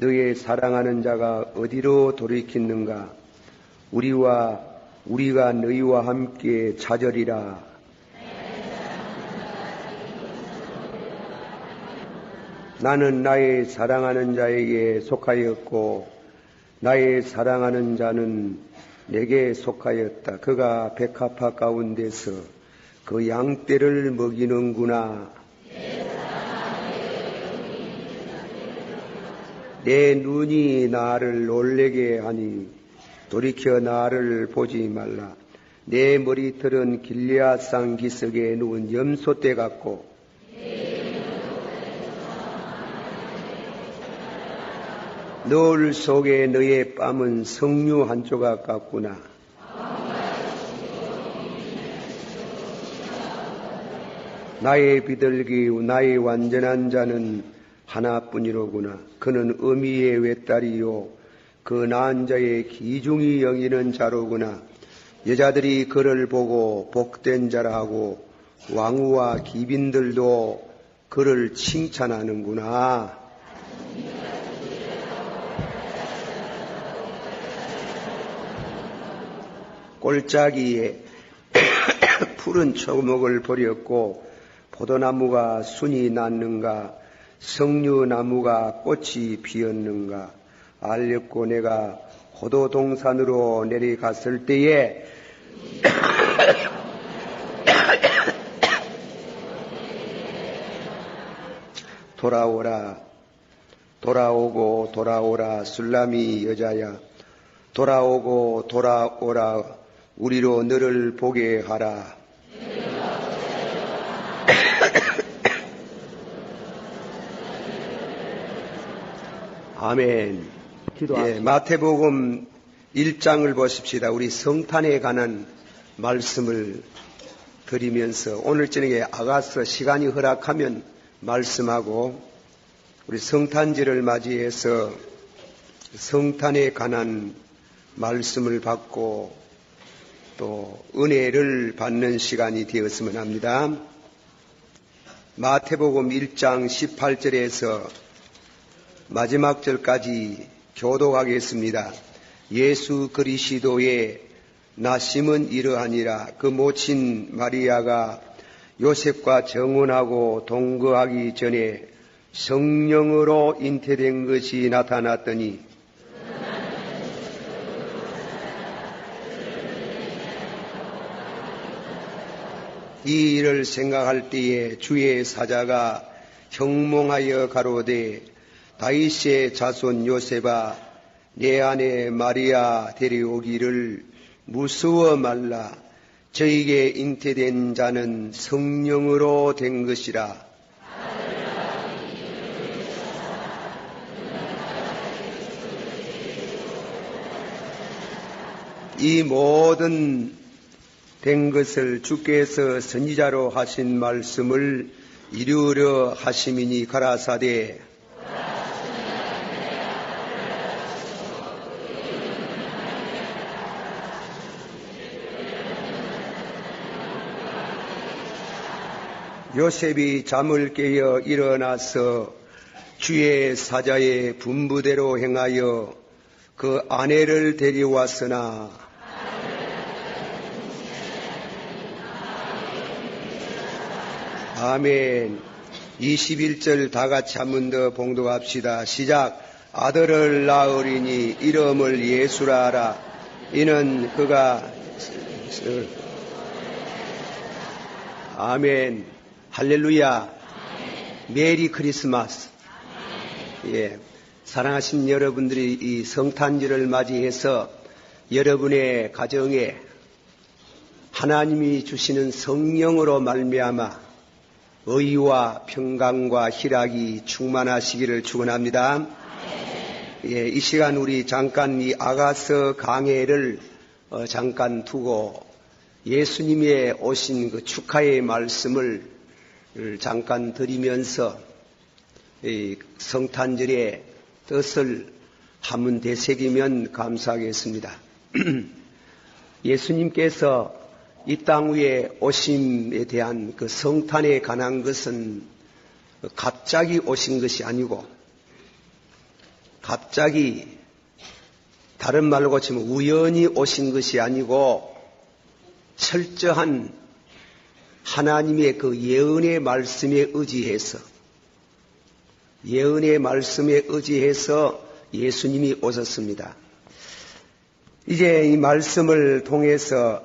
너의 사랑하는 자가 어디로 돌이켰는가? 우리가 너희와 함께 찾으리라. 나는 나의 사랑하는 자에게 속하였고 나의 사랑하는 자는 내게 속하였다. 그가 백합화 가운데서 그 양떼를 먹이는구나. 내 눈이 나를 놀래게 하니 돌이켜 나를 보지 말라. 내 머리털은 길르앗산 기슭에 누운 염소떼 같고 너울 속에 너의 뺨은 석류 한 조각 같구나. 나의 비둘기 나의 완전한 자는 하나뿐이로구나. 그는 어미의 외딸이요 그 낳은 자의 기중이 여기는 자로구나. 여자들이 그를 보고 복된 자라 하고 왕후와 기빈들도 그를 칭찬하는구나. 골짜기에 푸른 초목을 버렸고 포도나무가 순이 났는가? 석류나무가 꽃이 피었는가? 알렸고 내가 포도동산으로 내려갔을 때에 돌아오라 돌아오고 돌아오라 술람이 여자야 돌아오고 돌아오라 우리로 너를 보게 하라. 아멘. 예, 마태복음 1장을 보십시다. 우리 성탄에 관한 말씀을 드리면서 오늘 저녁에 아가서 시간이 허락하면 말씀하고 우리 성탄절을 맞이해서 성탄에 관한 말씀을 받고 또 은혜를 받는 시간이 되었으면 합니다. 마태복음 1장 18절에서 마지막 절까지 교독하겠습니다. 예수 그리스도의 나심은 이러하니라. 그 모친 마리아가 요셉과 정혼하고 동거하기 전에 성령으로 잉태된 것이 나타났더니 이 일을 생각할 때에 주의 사자가 형몽하여 가로되 다윗의 자손 요셉아 내 아내 마리아 데려오기를 무서워 말라. 저에게 잉태된 자는 성령으로 된 것이라. 이 모든 된 것을 주께서 선지자로 하신 말씀을 이루려 하심이니 가라사대 요셉이 잠을 깨어 일어나서 주의 사자의 분부대로 행하여 그 아내를 데려왔으나 아멘. 21절 다 같이 한 번 더 봉독합시다. 시작. 아들을 낳으리니 이름을 예수라 하라. 이는 그가 아멘. 할렐루야. 메리 크리스마스. 예. 사랑하신 여러분들이 이 성탄절을 맞이해서 여러분의 가정에 하나님이 주시는 성령으로 말미암아 의와 평강과 희락이 충만하시기를 축원합니다. 예, 이 시간 우리 잠깐 이 아가서 강해를 잠깐 두고 예수님의 오신 그 축하의 말씀을 잠깐 드리면서 이 성탄절의 뜻을 한번 되새기면 감사하겠습니다. 예수님께서 이 땅 위에 오심에 대한 그 성탄에 관한 것은 갑자기 오신 것이 아니고 갑자기 다른 말로 고치면 우연히 오신 것이 아니고 철저한 하나님의 그 예언의 말씀에 의지해서 예수님이 오셨습니다. 이제 이 말씀을 통해서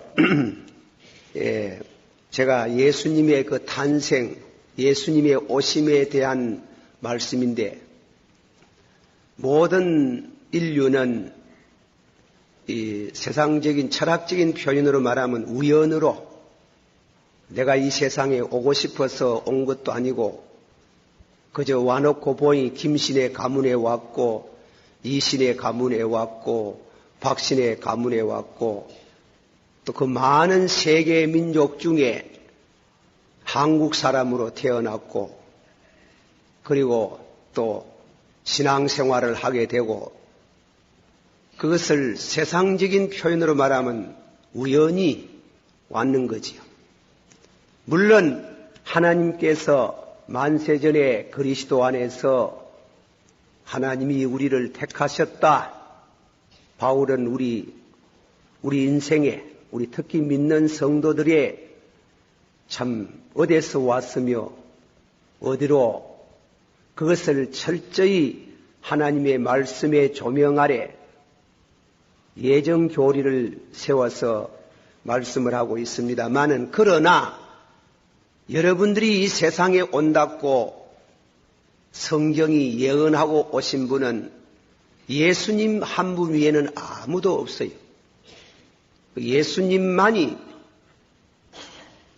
제가 예수님의 그 탄생, 예수님의 오심에 대한 말씀인데, 모든 인류는 이 세상적인 철학적인 표현으로 말하면 우연으로 내가 이 세상에 오고 싶어서 온 것도 아니고 그저 와놓고 보니 김신의 가문에 왔고 이신의 가문에 왔고 박신의 가문에 왔고 또 그 많은 세계 민족 중에 한국 사람으로 태어났고 그리고 또 신앙생활을 하게 되고 그것을 세상적인 표현으로 말하면 우연히 왔는 거지요. 물론 하나님께서 만세전에 그리스도 안에서 하나님이 우리를 택하셨다. 바울은 우리 인생에 우리 특히 믿는 성도들의 참 어디서 왔으며 어디로 그것을 철저히 하나님의 말씀의 조명 아래 예정 교리를 세워서 말씀을 하고 있습니다만은 그러나 여러분들이 이 세상에 온다고 성경이 예언하고 오신 분은 예수님 한 분 위에는 아무도 없어요. 예수님만이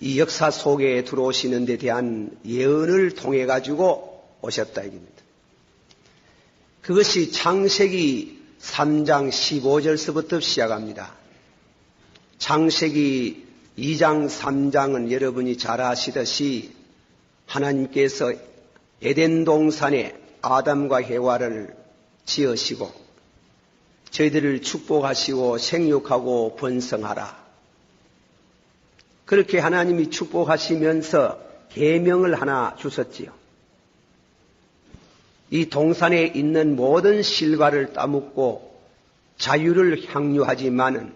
이 역사 속에 들어오시는 데 대한 예언을 통해 가지고 오셨다 이겁니다. 그것이 창세기 3장 15절서부터 시작합니다. 창세기 2장 3장은 여러분이 잘 아시듯이 하나님께서 에덴 동산에 아담과 해와를 지으시고 저희들을 축복하시고 생육하고 번성하라. 그렇게 하나님이 축복하시면서 계명을 하나 주셨지요. 이 동산에 있는 모든 실과를 따먹고 자유를 향유하지만은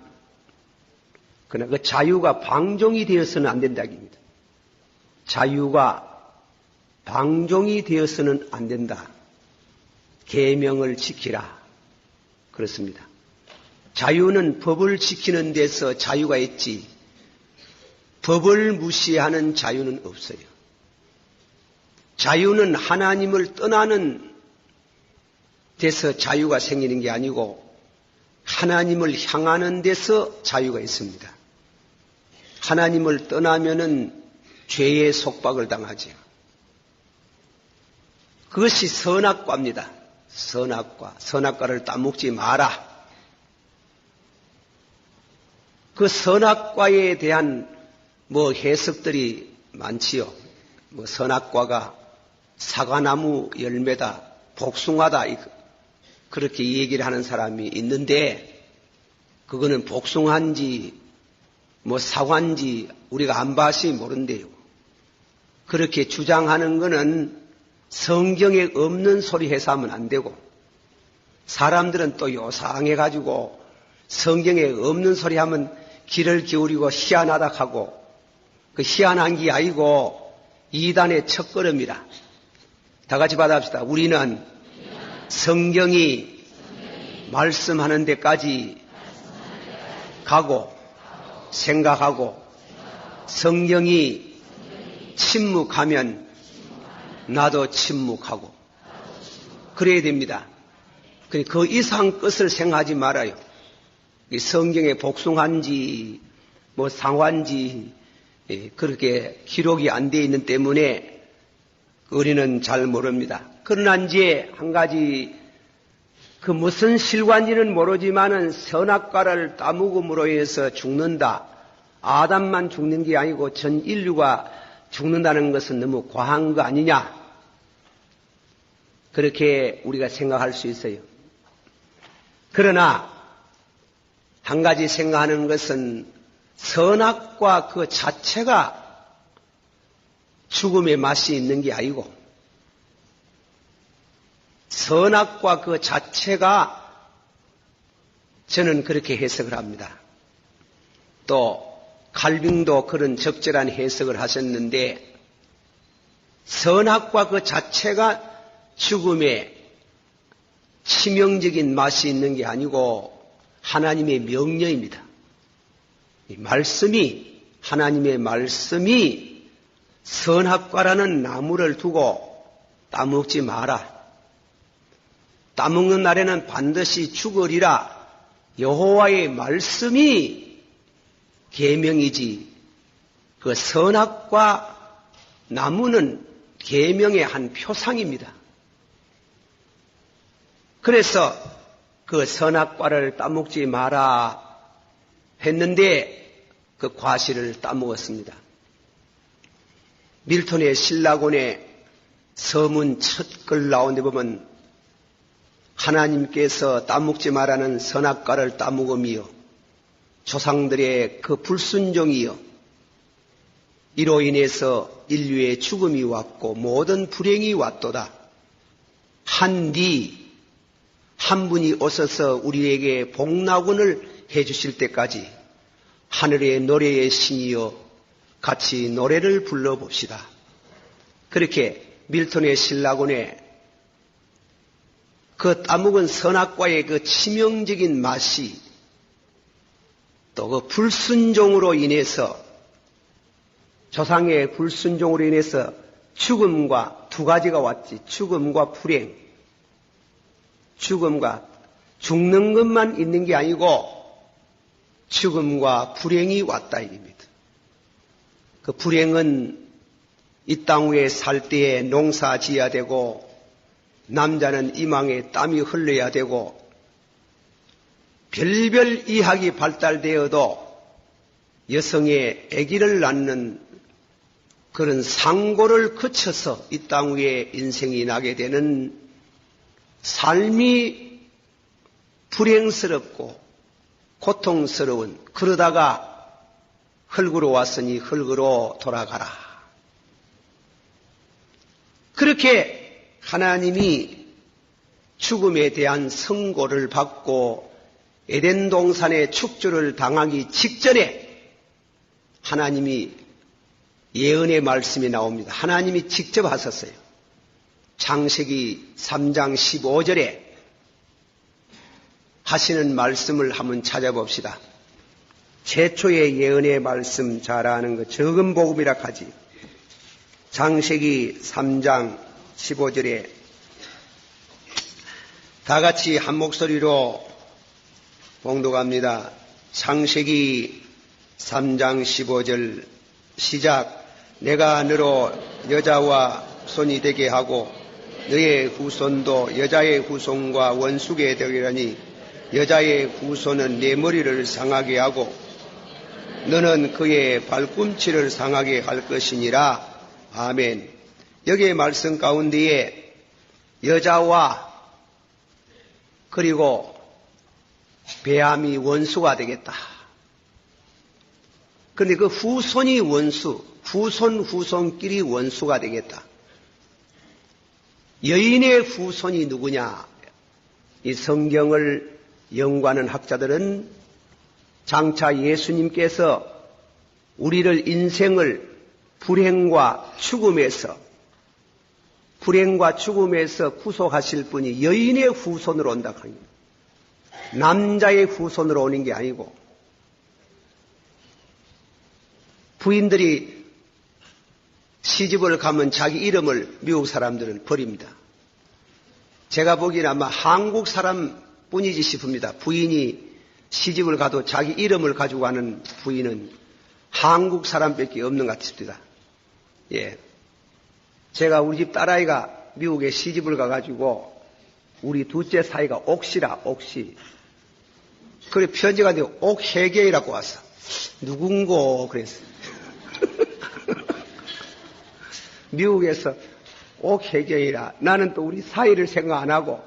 그러나 그 자유가 방종이 되어서는 안 된다 입니다. 자유가 방종이 되어서는 안 된다. 계명을 지키라. 그렇습니다. 자유는 법을 지키는 데서 자유가 있지 법을 무시하는 자유는 없어요. 자유는 하나님을 떠나는 데서 자유가 생기는 게 아니고 하나님을 향하는 데서 자유가 있습니다. 하나님을 떠나면은 죄의 속박을 당하죠. 그것이 선악과입니다. 선악과. 선악과를 따먹지 마라. 그 선악과에 대한 해석들이 많지요. 선악과가 사과나무 열매다, 복숭아다, 그렇게 얘기를 하는 사람이 있는데, 그거는 복숭아인지, 사과인지 우리가 안 봐시 모른대요. 그렇게 주장하는 거는 성경에 없는 소리 해서 하면 안 되고, 사람들은 또 요상해가지고 성경에 없는 소리 하면 귀를 기울이고 희한하다 하고, 그 희한한 게 아니고 이단의 첫걸음이라. 다 같이 받아봅시다. 우리는 성경이 말씀하는 데까지 가고 생각하고 성경이 침묵하면 나도 침묵하고 그래야 됩니다. 그 이상 것을 생각하지 말아요. 성경에 복숭아인지 상화인지 그렇게 기록이 안 돼 있는 때문에 우리는 잘 모릅니다. 그러나 이제 한 가지 그 무슨 실과인지는 모르지만은 선악과를 따먹음으로 해서 죽는다. 아담만 죽는 게 아니고 전 인류가 죽는다는 것은 너무 과한 거 아니냐. 그렇게 우리가 생각할 수 있어요. 그러나 한 가지 생각하는 것은 선악과 그 자체가 죽음의 맛이 있는 게 아니고 선악과 그 자체가 저는 그렇게 해석을 합니다. 또 칼빙도 그런 적절한 해석을 하셨는데 선악과 그 자체가 죽음에 치명적인 맛이 있는 게 아니고 하나님의 명령입니다. 이 말씀이 하나님의 말씀이 선악과라는 나무를 두고 따먹지 마라. 따먹는 날에는 반드시 죽으리라. 여호와의 말씀이 계명이지 그 선악과 나무는 계명의 한 표상입니다. 그래서 그 선악과를 따먹지 마라 했는데 그 과실을 따먹었습니다. 밀턴의 신라곤의 서문 첫 글 나온 데 보면 하나님께서 따먹지 말라는 선악과를 따먹음이요 조상들의 그 불순종이요 이로 인해서 인류의 죽음이 왔고 모든 불행이 왔도다. 한 분이 오셔서 우리에게 복나군을 해주실 때까지 하늘의 노래의 신이여 같이 노래를 불러봅시다. 그렇게 밀턴의 신라곤에 그 따먹은 선악과의 그 치명적인 맛이 또 그 불순종으로 인해서 조상의 불순종으로 인해서 죽음과 두 가지가 왔지. 죽음과 불행. 죽음과 죽는 것만 있는 게 아니고 죽음과 불행이 왔다 이겁니다. 그 불행은 이 땅 위에 살 때에 농사 지어야 되고 남자는 이망에 땀이 흘러야 되고 별별 의학이 발달되어도 여성의 아기를 낳는 그런 상고를 거쳐서 이 땅 위에 인생이 나게 되는 삶이 불행스럽고 고통스러운 그러다가 흙으로 왔으니 흙으로 돌아가라. 그렇게 하나님이 죽음에 대한 선고를 받고 에덴 동산의 축주를 당하기 직전에 하나님이 예언의 말씀이 나옵니다. 하나님이 직접 하셨어요. 창세기 3장 15절에 하시는 말씀을 한번 찾아봅시다. 최초의 예언의 말씀 잘 아는 거 적은 복음이라 하지. 창세기 3장 15절에 다 같이 한 목소리로 봉독합니다. 창세기 3장 15절 시작. 내가 너로 여자와 손이 되게 하고 너의 후손도 여자의 후손과 원수게 되리라니 여자의 후손은 내 머리를 상하게 하고 너는 그의 발꿈치를 상하게 할 것이니라. 아멘. 여기의 말씀 가운데에 여자와 그리고 배암이 원수가 되겠다. 그런데 그 후손이 원수, 후손끼리 원수가 되겠다. 여인의 후손이 누구냐? 이 성경을 연구하는 학자들은 장차 예수님께서 우리를 인생을 불행과 죽음에서 구속하실 분이 여인의 후손으로 온다고 합니다. 남자의 후손으로 오는 게 아니고 부인들이 시집을 가면 자기 이름을 미국 사람들은 버립니다. 제가 보기에는 아마 한국 사람뿐이지 싶습니다. 부인이 시집을 가도 자기 이름을 가지고 가는 부인은 한국 사람밖에 없는 것 같습니다. 예. 제가 우리 집 딸아이가 미국에 시집을 가가지고 우리 둘째 사이가 옥시라, 옥시. 그래 편지가 되고 옥혜계이라고 왔어. 누군고 그랬어. 미국에서 옥혜계이라. 나는 또 우리 사이를 생각 안 하고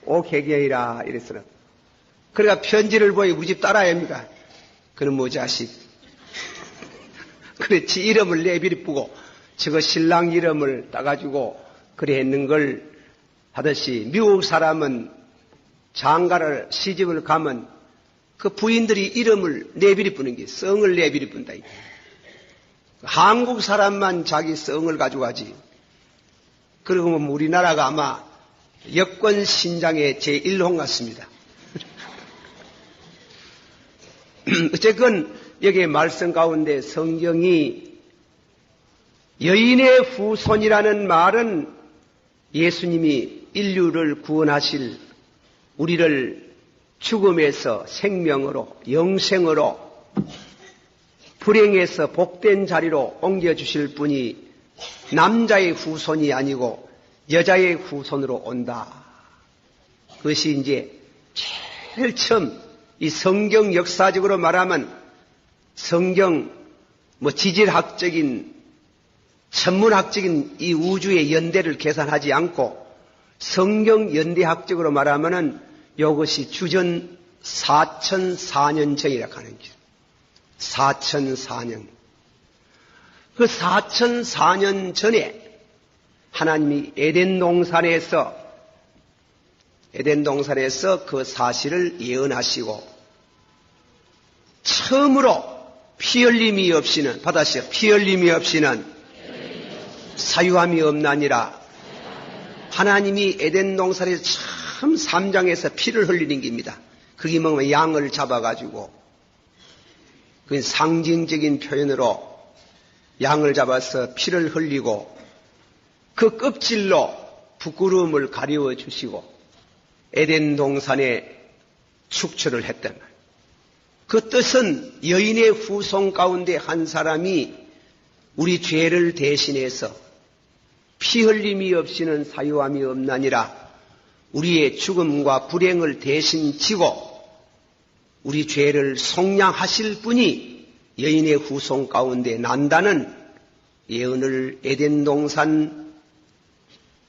옥혜계이라 이랬어요. 그러니까 편지를 보이 우리 집 딸아이입니까? 그는 뭐 자식. 그래 지 이름을 내비리 뿌고 저거 신랑 이름을 따가지고 그래 했는 걸 하듯이 미국 사람은 장가를 시집을 가면 그 부인들이 이름을 내비리 뿌는 게 성을 내비리 뿐다. 한국 사람만 자기 성을 가지고 가지. 그러고 보면 우리나라가 아마 여권 신장의 제1호 같습니다. 어쨌건 여기에 말씀 가운데 성경이 여인의 후손이라는 말은 예수님이 인류를 구원하실 우리를 죽음에서 생명으로 영생으로 불행에서 복된 자리로 옮겨주실 분이 남자의 후손이 아니고 여자의 후손으로 온다. 그것이 이제 제일 처음 이 성경 역사적으로 말하면 성경 지질학적인 천문학적인 이 우주의 연대를 계산하지 않고 성경 연대학적으로 말하면은 이것이 주전 4004년 전이라 하는 거죠. 4004년. 그 4004년 전에 하나님이 에덴 동산에서 그 사실을 예언하시고 처음으로 피 흘림이 없이는 받아시오. 피 흘림이 없이는 사유함이 없나니라. 하나님이 에덴 동산에서 처음 3장에서 피를 흘리는 겁니다. 그게 뭐냐면 양을 잡아가지고 그 상징적인 표현으로 양을 잡아서 피를 흘리고 그 껍질로 부끄러움을 가리워 주시고 에덴 동산에 축출을 했단 말이에요. 그 뜻은 여인의 후손 가운데 한 사람이 우리 죄를 대신해서 피 흘림이 없이는 사유함이 없나니라. 우리의 죽음과 불행을 대신 지고 우리 죄를 속량하실 분이 여인의 후손 가운데 난다는 예언을 에덴 동산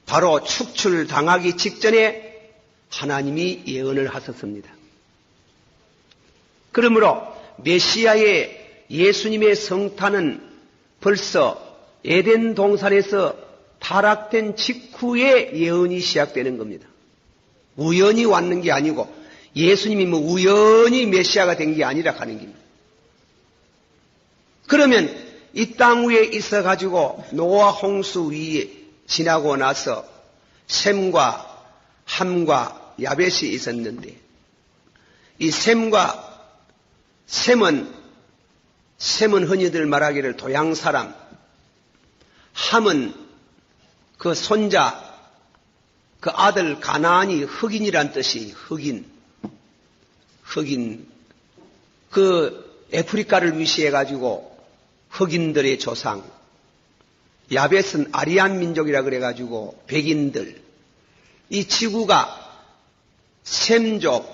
바로 축출당하기 직전에 하나님이 예언을 하셨습니다. 그러므로 메시아의 예수님의 성탄은 벌써 에덴 동산에서 타락된 직후에 예언이 시작되는 겁니다. 우연히 왔는 게 아니고 예수님이 우연히 메시아가 된 게 아니라 하는 겁니다. 그러면 이 땅 위에 있어가지고 노아 홍수 위에 지나고 나서 셈과 함과 야벳이 있었는데 이 셈은 흔히들 말하기를 도양사람, 함은 그 손자, 그 아들 가나안이 흑인이란 뜻이 흑인. 그 아프리카를 위시해가지고 흑인들의 조상. 야벳은 아리안 민족이라 그래가지고 백인들. 이 지구가 셈족,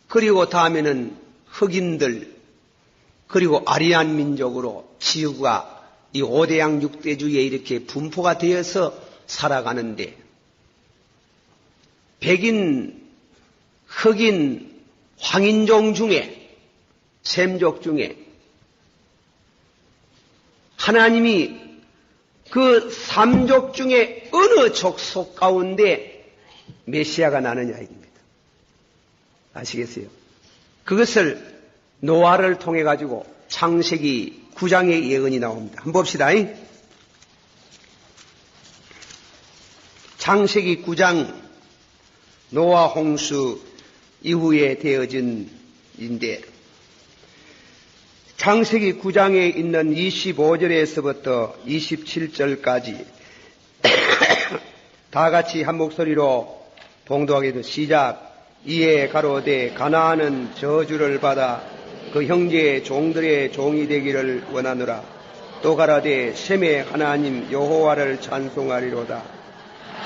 그리고 다음에는 흑인들, 그리고 아리안 민족으로 지구가 이 5대양 6대주에 이렇게 분포가 되어서 살아가는데 백인, 흑인, 황인종 중에 셈족 중에 하나님이 그 삼족 중에 어느 족속 가운데 메시아가 나느냐 이겁니다. 아시겠어요? 그것을 노아를 통해 가지고 창세기 9장의 예언이 나옵니다. 한번 봅시다. 창세기 9장 노아 홍수 이후에 되어진 인데 창세기 9장에 있는 25절에서부터 27절까지 다 같이 한 목소리로 봉독하게 돼 시작. 이에 가로되 가나안은 저주를 받아 그 형제의 종들의 종이 되기를 원하노라. 또 가라되 셈의 하나님 여호와를 찬송하리로다.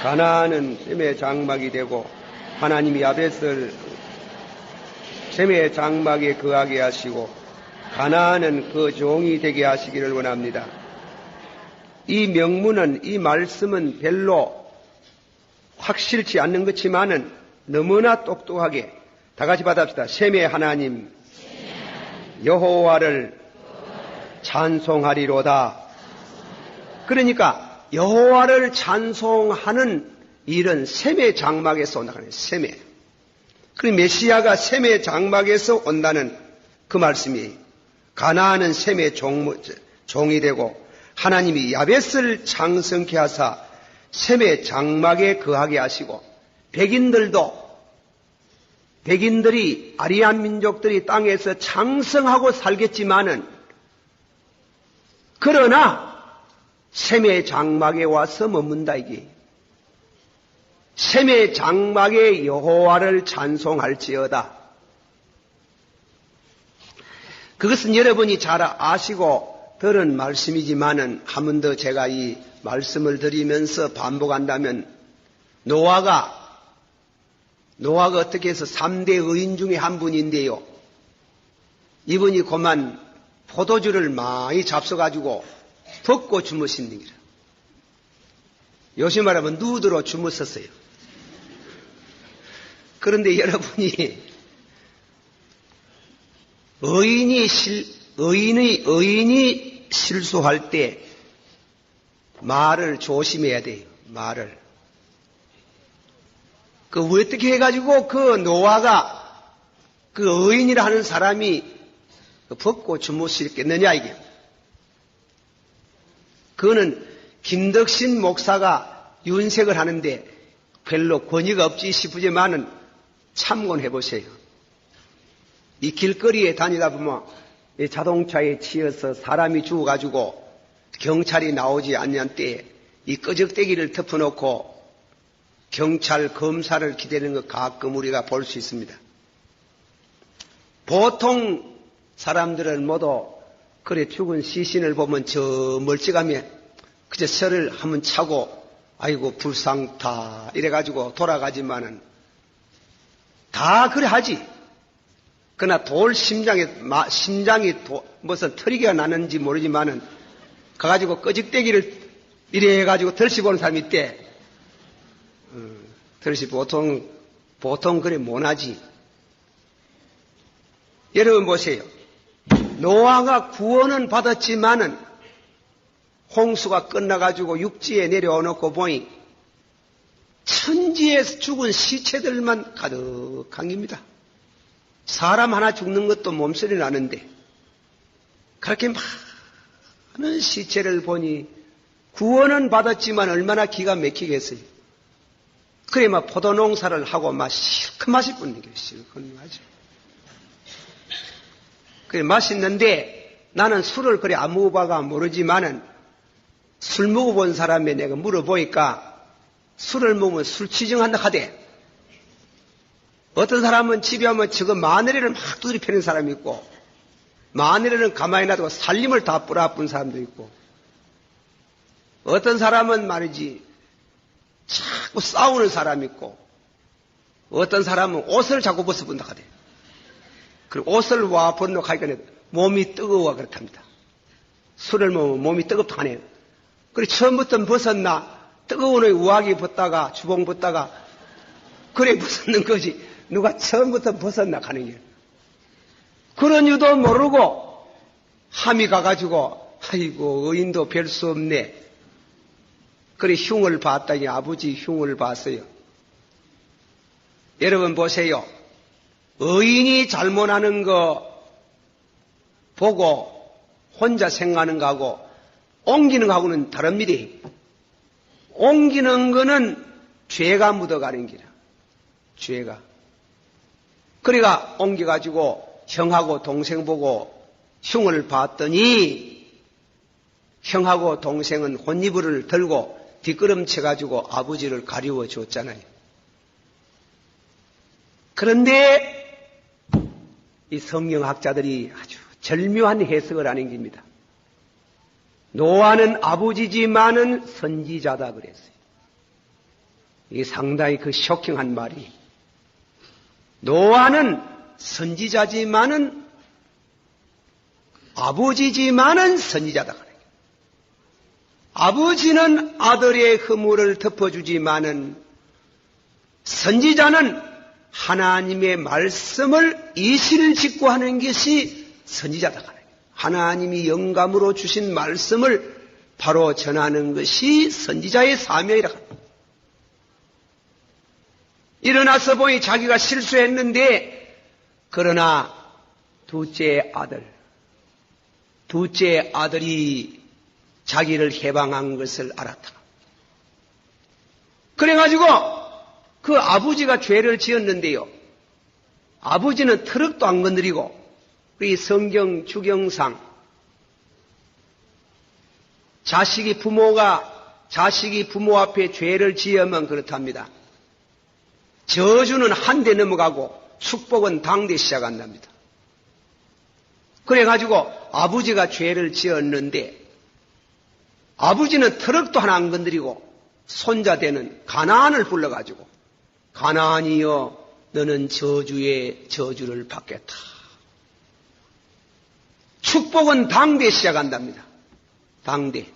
가나안은 셈의 장막이 되고 하나님이 야벳을 셈의 장막에 거하게 하시고 가나안은 그 종이 되게 하시기를 원합니다. 이 명문은, 이 말씀은 별로 확실치 않는 것지만은 너무나 똑똑하게 다 같이 받아봅시다. 셈의 하나님 여호와를 찬송하리로다. 그러니까 여호와를 찬송하는 일은 셈의 장막에서 온다는 셈의. 그 메시아가 셈의 장막에서 온다는 그 말씀이 가나안은 셈의 종이 되고 하나님이 야벳을 장성케 하사 셈의 장막에 거하게 하시고 백인들이 아리안 민족들이 땅에서 장성하고 살겠지만은 그러나 셈의 장막에 와서 머문다 이게. 셈의 장막에 여호와를 찬송할지어다. 그것은 여러분이 잘 아시고 들은 말씀이지만은 한 번 더 제가 이 말씀을 드리면서 반복한다면 노아가 어떻게 해서 3대 의인 중에 한 분인데요. 이분이 그만 포도주를 많이 잡숴가지고 벗고 주무십니다. 요즘 말하면 누드로 주무셨어요. 그런데 여러분이 의인이 실수할 때 말을 조심해야 돼요. 말을. 어떻게 해가지고 그 노아가 그 의인이라 하는 사람이 벗고 주무시겠느냐 이게. 그거는 김덕신 목사가 윤색을 하는데 별로 권위가 없지 싶으지만은 참고해 보세요. 이 길거리에 다니다 보면 자동차에 치여서 사람이 죽어가지고 경찰이 나오지 않는 때에 이 끄적대기를 덮어놓고 경찰, 검사를 기다리는 거 가끔 우리가 볼 수 있습니다. 보통 사람들은 모두 그래 죽은 시신을 보면 저 멀찌감에 그저 설을 한번 차고 아이고 불상타 이래가지고 돌아가지만은 다 그래 하지. 그러나 심장이 무슨 터리가 나는지 모르지만은 가가지고 끄적대기를 이래 해가지고 덜시 보는 사람이 있대. 덜시 보통 그래 못하지. 여러분 보세요. 노아가 구원은 받았지만은 홍수가 끝나가지고 육지에 내려오놓고 보니 천지에서 죽은 시체들만 가득한 겁니다. 사람 하나 죽는 것도 몸소리 나는데 그렇게 많은 시체를 보니 구원은 받았지만 얼마나 기가 막히겠어요. 그래 막 포도 농사를 하고 막 실컷 마실 뿐이게 실컷 마죠. 그래 맛있는데 나는 술을 그래 안 먹어봐가 모르지만은 술 먹어본 사람에 내가 물어보니까 술을 먹으면 술 취정한다 하대. 어떤 사람은 집에 오면 저거 마늘을 막 두드리 패는 사람이 있고 마늘은 가만히 놔두고 살림을 다 뿌라뿐 사람도 있고 어떤 사람은 말이지 자꾸 싸우는 사람이 있고 어떤 사람은 옷을 자꾸 벗어본다 하대. 그리고 옷을 와 벗는 하니까 몸이 뜨거워 그렇답니다. 술을 먹으면 몸이 뜨겁다 하네요. 그래 처음부터 벗었나 뜨거운 우아기 벗다가 주봉 벗다가 그래 벗었는 거지 누가 처음부터 벗었나 하는 게 그런 이유도 모르고 함이 가가지고 아이고 의인도 별 수 없네. 그래 흉을 봤더니 아버지 흉을 봤어요. 여러분 보세요. 의인이 잘못하는 거 보고 혼자 생각하는 거하고 옮기는 거하고는 다릅니다. 옮기는 거는 죄가 묻어가는 기라. 죄가. 그러니까 옮겨가지고 형하고 동생 보고 흉을 봤더니 형하고 동생은 혼이불을 들고 뒷걸음쳐가지고 아버지를 가리워 줬잖아요. 그런데 이 성경학자들이 아주 절묘한 해석을 하는 겁니다. 노아는 아버지지만은 선지자다 그랬어요. 이게 상당히 그 쇼킹한 말이. 노아는 선지자지만은 아버지지만은 선지자다 그래요. 아버지는 아들의 허물을 덮어주지만은 선지자는 하나님의 말씀을 이실직고 하는 것이 선지자다 그래요. 하나님이 영감으로 주신 말씀을 바로 전하는 것이 선지자의 사명이라 합니다. 일어나서 보니 자기가 실수했는데, 그러나 둘째 아들이 자기를 해방한 것을 알았다. 그래가지고 그 아버지가 죄를 지었는데요. 아버지는 트럭도 안 건드리고, 우리 성경 주경상 자식이 부모 앞에 죄를 지으면 그렇답니다. 저주는 한 대 넘어가고 축복은 당대 시작한답니다. 그래가지고 아버지가 죄를 지었는데, 아버지는 트럭도 하나 안 건드리고 손자 되는 가나안을 불러가지고, 가나안이여 너는 저주의 저주를 받겠다. 축복은 당대 시작한답니다. 당대.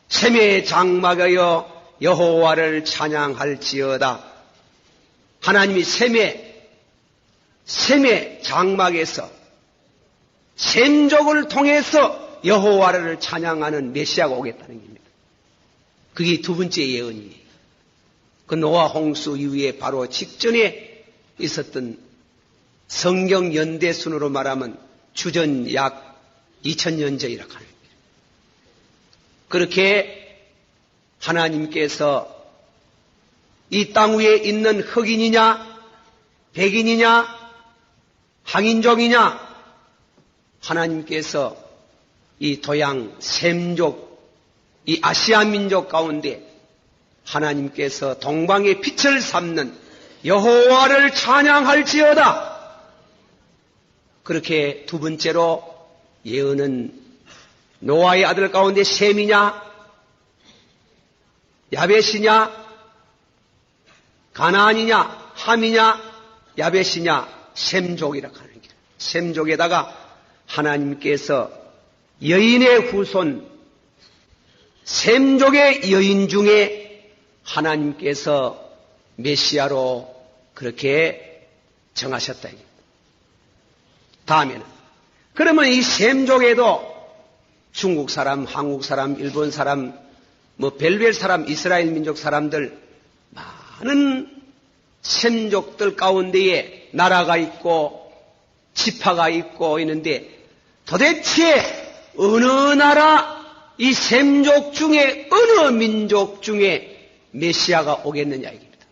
셈의 장막하여 여호와를 찬양할지어다. 하나님이 셈의 장막에서 셈족을 통해서 여호와를 찬양하는 메시아가 오겠다는 겁니다. 그게 두 번째 예언이에요. 그 노아 홍수 이후에 바로 직전에 있었던 성경 연대순으로 말하면 주전 약 2000년 전이라고 합니다. 그렇게 하나님께서 이 땅 위에 있는 흑인이냐, 백인이냐, 항인족이냐, 하나님께서 이 도양 셈족, 이 아시아 민족 가운데 하나님께서 동방의 빛을 삼는 여호와를 찬양할지어다. 그렇게 두 번째로 예언은 노아의 아들 가운데 셈이냐, 야벳이냐, 가나안이냐, 함이냐, 야벳이냐, 셈족이라고 하는 게, 셈족에다가 하나님께서 여인의 후손, 셈족의 여인 중에 하나님께서 메시아로 그렇게 정하셨다. 다음에는, 그러면 이 셈족에도 중국 사람, 한국 사람, 일본 사람, 벨벨 사람, 이스라엘 민족 사람들, 많은 셈족들 가운데에 나라가 있고 지파가 있고 있는데, 도대체 어느 나라 이 셈족 중에 어느 민족 중에 메시아가 오겠느냐 이겁니다.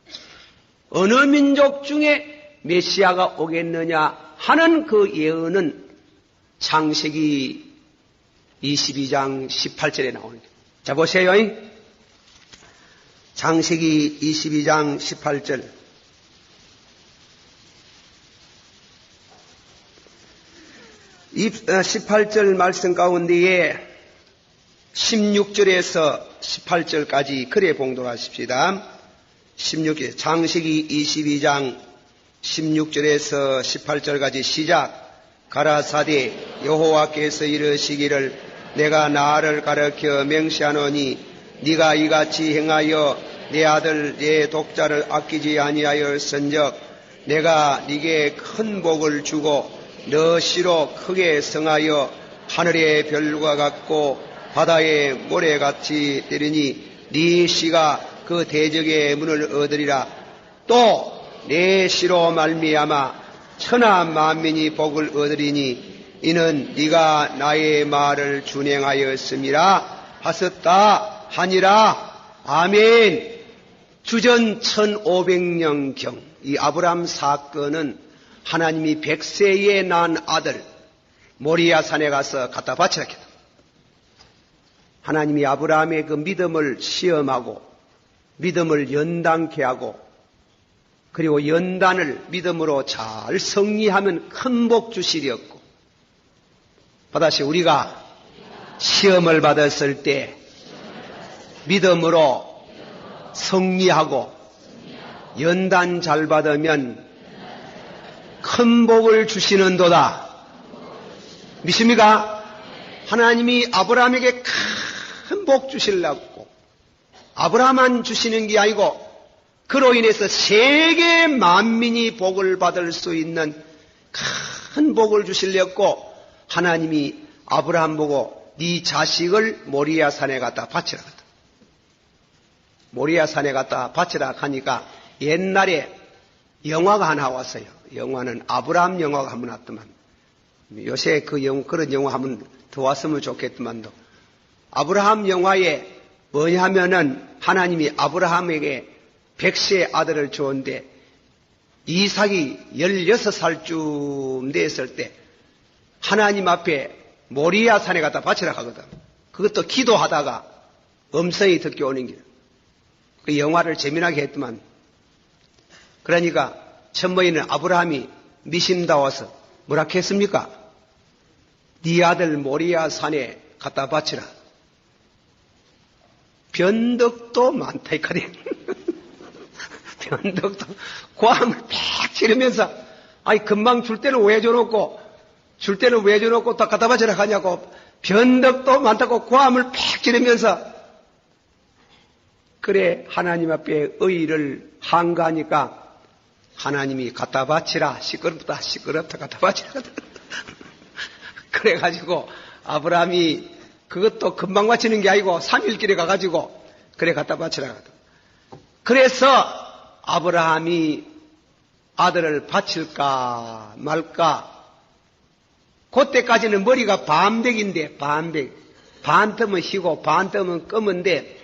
어느 민족 중에 메시아가 오겠느냐 하는 그 예언은 창세기 22장 18절에 나오는 거예요. 자, 보세요. 창세기 22장 18절. 18절 말씀 가운데에 16절에서 18절까지 그래 봉독하십시다. 16절, 창세기 22장 16절에서 18절까지 시작. 가라사대 여호와께서 이르시기를 내가 나를 가르쳐 명시하노니 네가 이같이 행하여 내 아들 내 독자를 아끼지 아니하였은즉 내가 네게 큰 복을 주고 너 씨로 크게 성하여 하늘의 별과 같고 바다의 모래같이 되리니 네 씨가 그 대적의 문을 얻으리라. 또 내 씨로 말미암아 천하 만민이 복을 얻으리니 이는 네가 나의 말을 준행하였음이라 하셨다 하니라. 아멘. 주전 1500년경 이 아브람 사건은 하나님이 100세에 낳은 아들 모리아 산에 가서 갖다 바치라 했다. 하나님이 아브라함의 그 믿음을 시험하고 믿음을 연단케 하고 그리고 연단을 믿음으로 잘 승리하면 큰 복 주시리였고, 다시 우리가 시험을 받았을 때 믿음으로 승리하고 연단 잘 받으면 큰 복을 주시는도다. 믿습니까? 하나님이 아브라함에게 큰 복 주시려고 아브라함만 주시는 게 아니고 그로 인해서 세계 만민이 복을 받을 수 있는 큰 복을 주시려고 하나님이 아브라함 보고 네 자식을 모리아 산에 갖다 바치라. 모리아 산에 갖다 바치라 하니까 옛날에 영화가 하나 왔어요. 영화는 아브라함 영화가 한번 왔더만. 요새 그런 영화 한번 더 왔으면 좋겠더만도. 아브라함 영화에 뭐냐면은 하나님이 아브라함에게 100세의 아들을 주었는데 이삭이 16살쯤 됐을 때 하나님 앞에 모리아 산에 갖다 바치러 가거든. 그것도 기도하다가 음성이 듣게 오는 길. 그 영화를 재미나게 했더만. 그러니까 천모에는 아브라함이 미심다워서 뭐라 했습니까? 네 아들 모리아 산에 갖다 바치라. 변덕도 많다 이카리. 변덕도 고함을 팍 지르면서 아니 금방 줄 때는 왜 줘놓고 다 갖다 바치라 하냐고 변덕도 많다고 고함을 팍 지르면서 그래 하나님 앞에 의의를 한가하니까 하나님이 갖다 바치라. 시끄럽다 갖다 바치라. 그래가지고 아브라함이 그것도 금방 바치는 게 아니고 3일길에 가가지고 그래 갖다 바치라. 그래서 아브라함이 아들을 바칠까 말까. 그때까지는 머리가 반백인데 반틈은 희고 반틈은 검은데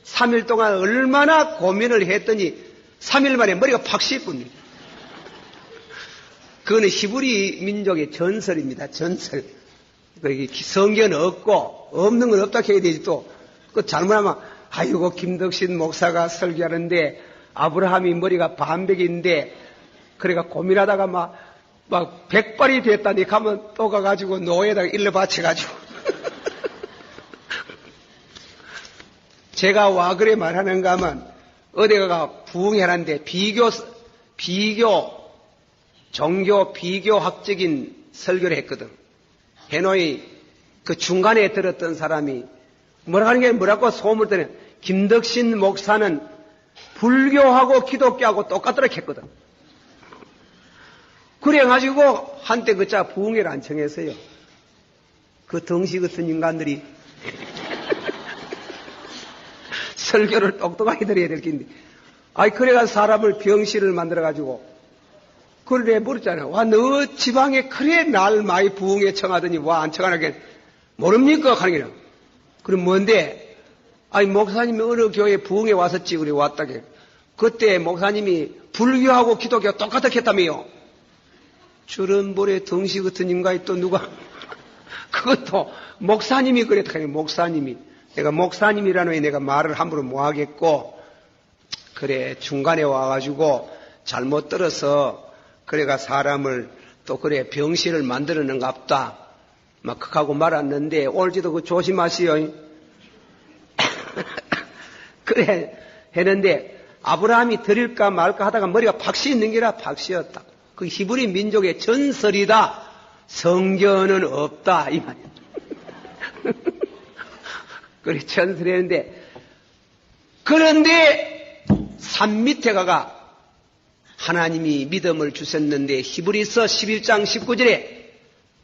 3일 동안 얼마나 고민을 했더니 3일 만에 머리가 팍 씹습니다. 그거는 히브리 민족의 전설입니다. 전설. 성경은 없고 없는 건 없다 해야 되지 또. 그 잘못하면 아이고 김덕신 목사가 설교하는데 아브라함이 머리가 반백인데 그래가 고민하다가 막 백발이 됐다니 가면 또 가가지고 노예에다가 일러 바쳐가지고 제가 와 그래 말하는가 하면 어디가 부흥회라는데 종교 비교학적인 설교를 했거든. 해노이 그 중간에 들었던 사람이 뭐라고 소문을 듣는 김덕신 목사는 불교하고 기독교하고 똑같더라 했거든. 그래가지고 한때 그자 부흥회를 안 청했어요. 그 덩시 같은 인간들이 설교를 똑똑하게 들어야 될 텐데. 아이, 그래가지고 사람을 병실을 만들어가지고, 그래, 물었잖아. 와, 너 지방에 그래 날 많이 부흥회 청하더니 와, 안 청하게 모릅니까? 하는 게는. 그럼 뭔데? 아이, 목사님이 어느 교회 부흥회 왔었지, 우리 왔다게. 그때 목사님이 불교하고 기독교 똑같아 했다며요. 저런 볼에 덩시 같은 인간이 또 누가, 그것도 목사님이 그랬다. 목사님이. 내가 목사님이라는 왜 내가 말을 함부로 못 하겠고, 그래, 중간에 와가지고 잘못 들어서, 그래가 사람을 또 그래, 병실을 만들어낸갑다. 막, 그하고 말았는데, 올지도 그 조심하시오. 그래, 했는데, 아브라함이 드릴까 말까 하다가 머리가 팍 씌있는 게라 팍 씌었다. 그 히브리 민족의 전설이다. 성경은 없다. 이 말이야. 그래, 전설했는데, 그런데, 산 밑에 가가 하나님이 믿음을 주셨는데, 히브리서 11장 19절에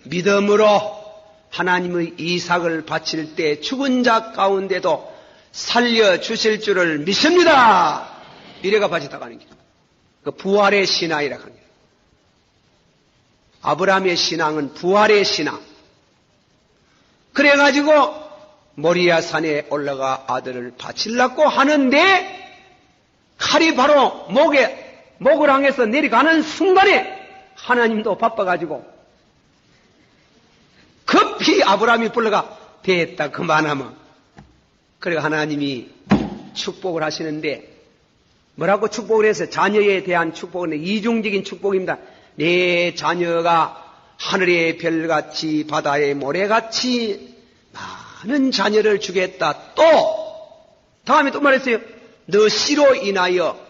믿음으로 하나님의 이삭을 바칠 때 죽은 자 가운데도 살려주실 줄을 믿습니다. 이래가 바쳤다고 하는 게. 그 부활의 신앙이라고 하는 게. 아브라함의 신앙은 부활의 신앙. 그래가지고, 모리아 산에 올라가 아들을 바치려고 하는데 칼이 바로 목을 향해서 내려가는 순간에 하나님도 바빠가지고 급히 아브라함이 불러가 됐다 그만하면 그리고 하나님이 축복을 하시는데 뭐라고 축복을 해서 자녀에 대한 축복은 이중적인 축복입니다. 내 자녀가 하늘의 별같이 바다의 모래같이 많은 자녀를 주겠다. 또 다음에 또 말했어요. 너 씨로 인하여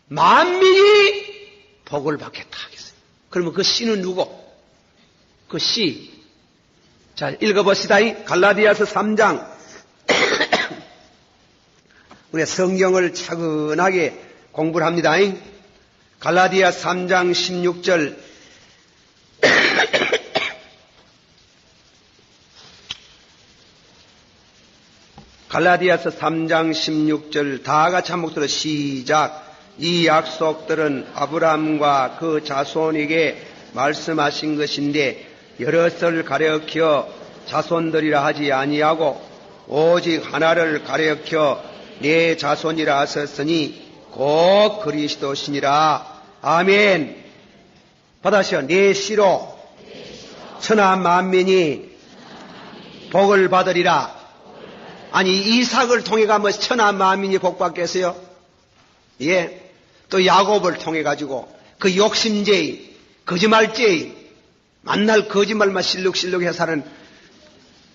만민이 복을 받겠다 하겠어요. 그러면 그 씨는 누구? 그 씨. 자, 읽어봅시다. 갈라디아서 3장. 우리가 성경을 차근하게 공부를 합니다. 갈라디아 3장 16절. 갈라디아서 3장 16절 다 같이 한 목소리로 시작. 이 약속들은 아브라함과 그 자손에게 말씀하신 것인데 여럿을 가리켜 자손들이라 하지 아니하고 오직 하나를 가리켜 내 자손이라 하셨으니 곧 그리스도시니라. 아멘. 받아시오. 내 씨로 천하 만민이 복을 받으리라. 아니 이삭을 통해 가면 천하 만민이 복 받겠어요? 예. 또 야곱을 통해 가지고 그 욕심쟁이 거짓말쟁이 만날 거짓말만 실룩실룩 해서 사는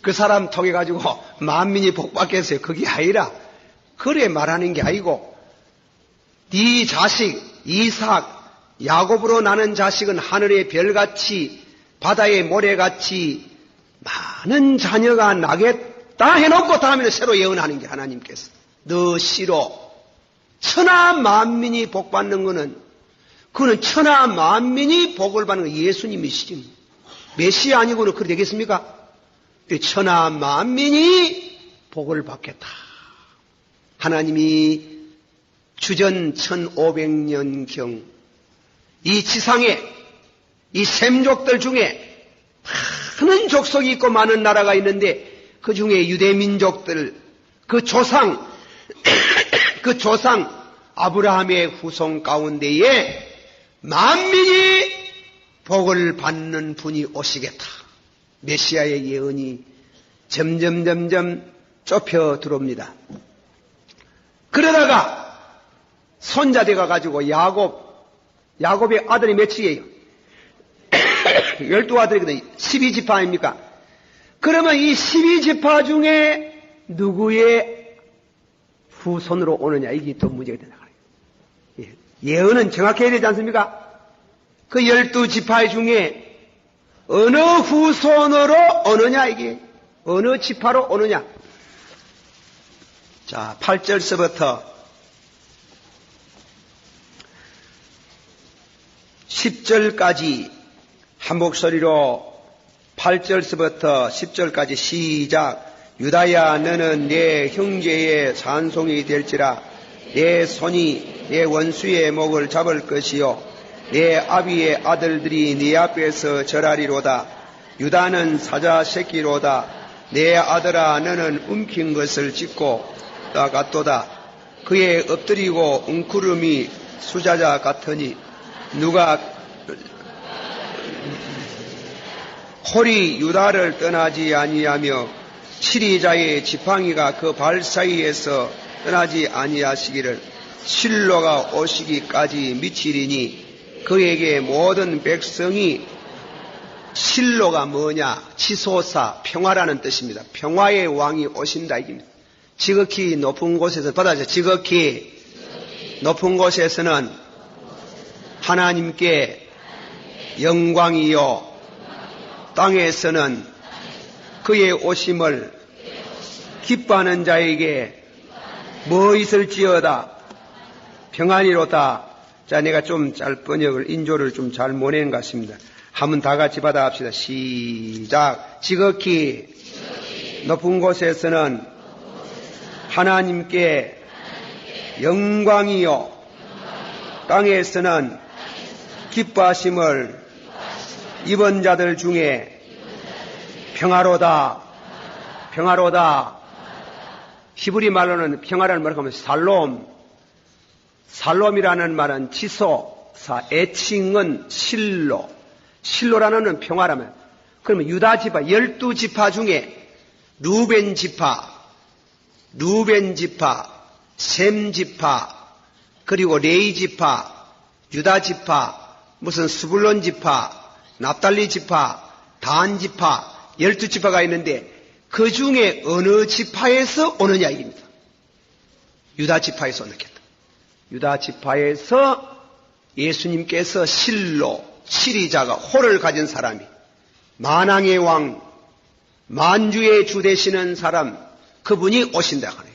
그 사람 통해 가지고 만민이 복 받겠어요? 그게 아니라 그래 말하는 게 아니고 네 자식 이삭 야곱으로 나는 자식은 하늘의 별같이 바다의 모래같이 많은 자녀가 나겠다 해놓고 다음에는 새로 예언하는 게 하나님께서 너 씨로 천하 만민이 복 받는 거는 그는 천하 만민이 복을 받는 건 예수님이시지 메시아 아니고는 그렇게 되겠습니까? 천하 만민이 복을 받겠다. 하나님이 주전 1500년경 이 지상에 이 셈족들 중에 많은 족속이 있고 많은 나라가 있는데 그 중에 유대민족들 그 조상 아브라함의 후손 가운데에 만민이 복을 받는 분이 오시겠다. 메시아의 예언이 점점 좁혀 들어옵니다. 그러다가 손자되가 가지고 야곱의 아들이 몇이에요? 12아들이거든요. 12지파 아닙니까? 그러면 이 12지파 중에 누구의 후손으로 오느냐 이게 또 문제가 된다. 예언은 정확해야 되지 않습니까? 그 12지파 중에 어느 후손으로 오느냐 이게 어느 지파로 오느냐. 자 8절서부터 10절까지 한 목소리로 8절서부터 10절까지 시작. 유다야 너는 내 형제의 산송이 될지라. 내 손이 내 원수의 목을 잡을 것이요 내 아비의 아들들이 네 앞에서 절하리로다. 유다는 사자 새끼로다. 내 아들아 너는 움킨 것을 찢고 나갔도다. 그의 엎드리고 웅크름이 수자자 같으니 누가 홀이 유다를 떠나지 아니하며 치리자의 지팡이가 그 발 사이에서 떠나지 아니하시기를 실로가 오시기까지 미치리니 그에게 모든 백성이 실로가 뭐냐? 치소사 평화라는 뜻입니다. 평화의 왕이 오신다 이깁니다. 지극히 높은 곳에서 받아서 지극히 높은 곳에서는 하나님께 영광이요 땅에서는 그의 오심을 기뻐하는 자에게 뭐 있을지어다 평안이로다. 자, 내가 좀 잘 번역을 인조를 좀 잘 못 내는 것 같습니다. 한번 다 같이 받아갑시다. 시작. 지극히 높은 곳에서는 하나님께 영광이요 땅에서는 기뻐하심을 입은 자들 중에 평화로다. 평화로다. 히브리 말로는 평화라는 말을 하면 살롬이라는 말은 지소사, 애칭은 실로. 실로라는 평화라면. 그러면 유다 지파, 12지파 중에 루벤 지파, 셈 지파, 그리고 레이 지파, 유다 지파, 무슨 스불론 지파, 납달리 지파, 단 지파, 12지파가 있는데 그 중에 어느 지파에서 오느냐 이깁니다. 유다 지파에서 오느겠다. 유다 지파에서 예수님께서 실로, 치리자가 홀을 가진 사람이 만왕의 왕, 만주의 주 되시는 사람, 그분이 오신다 하네요.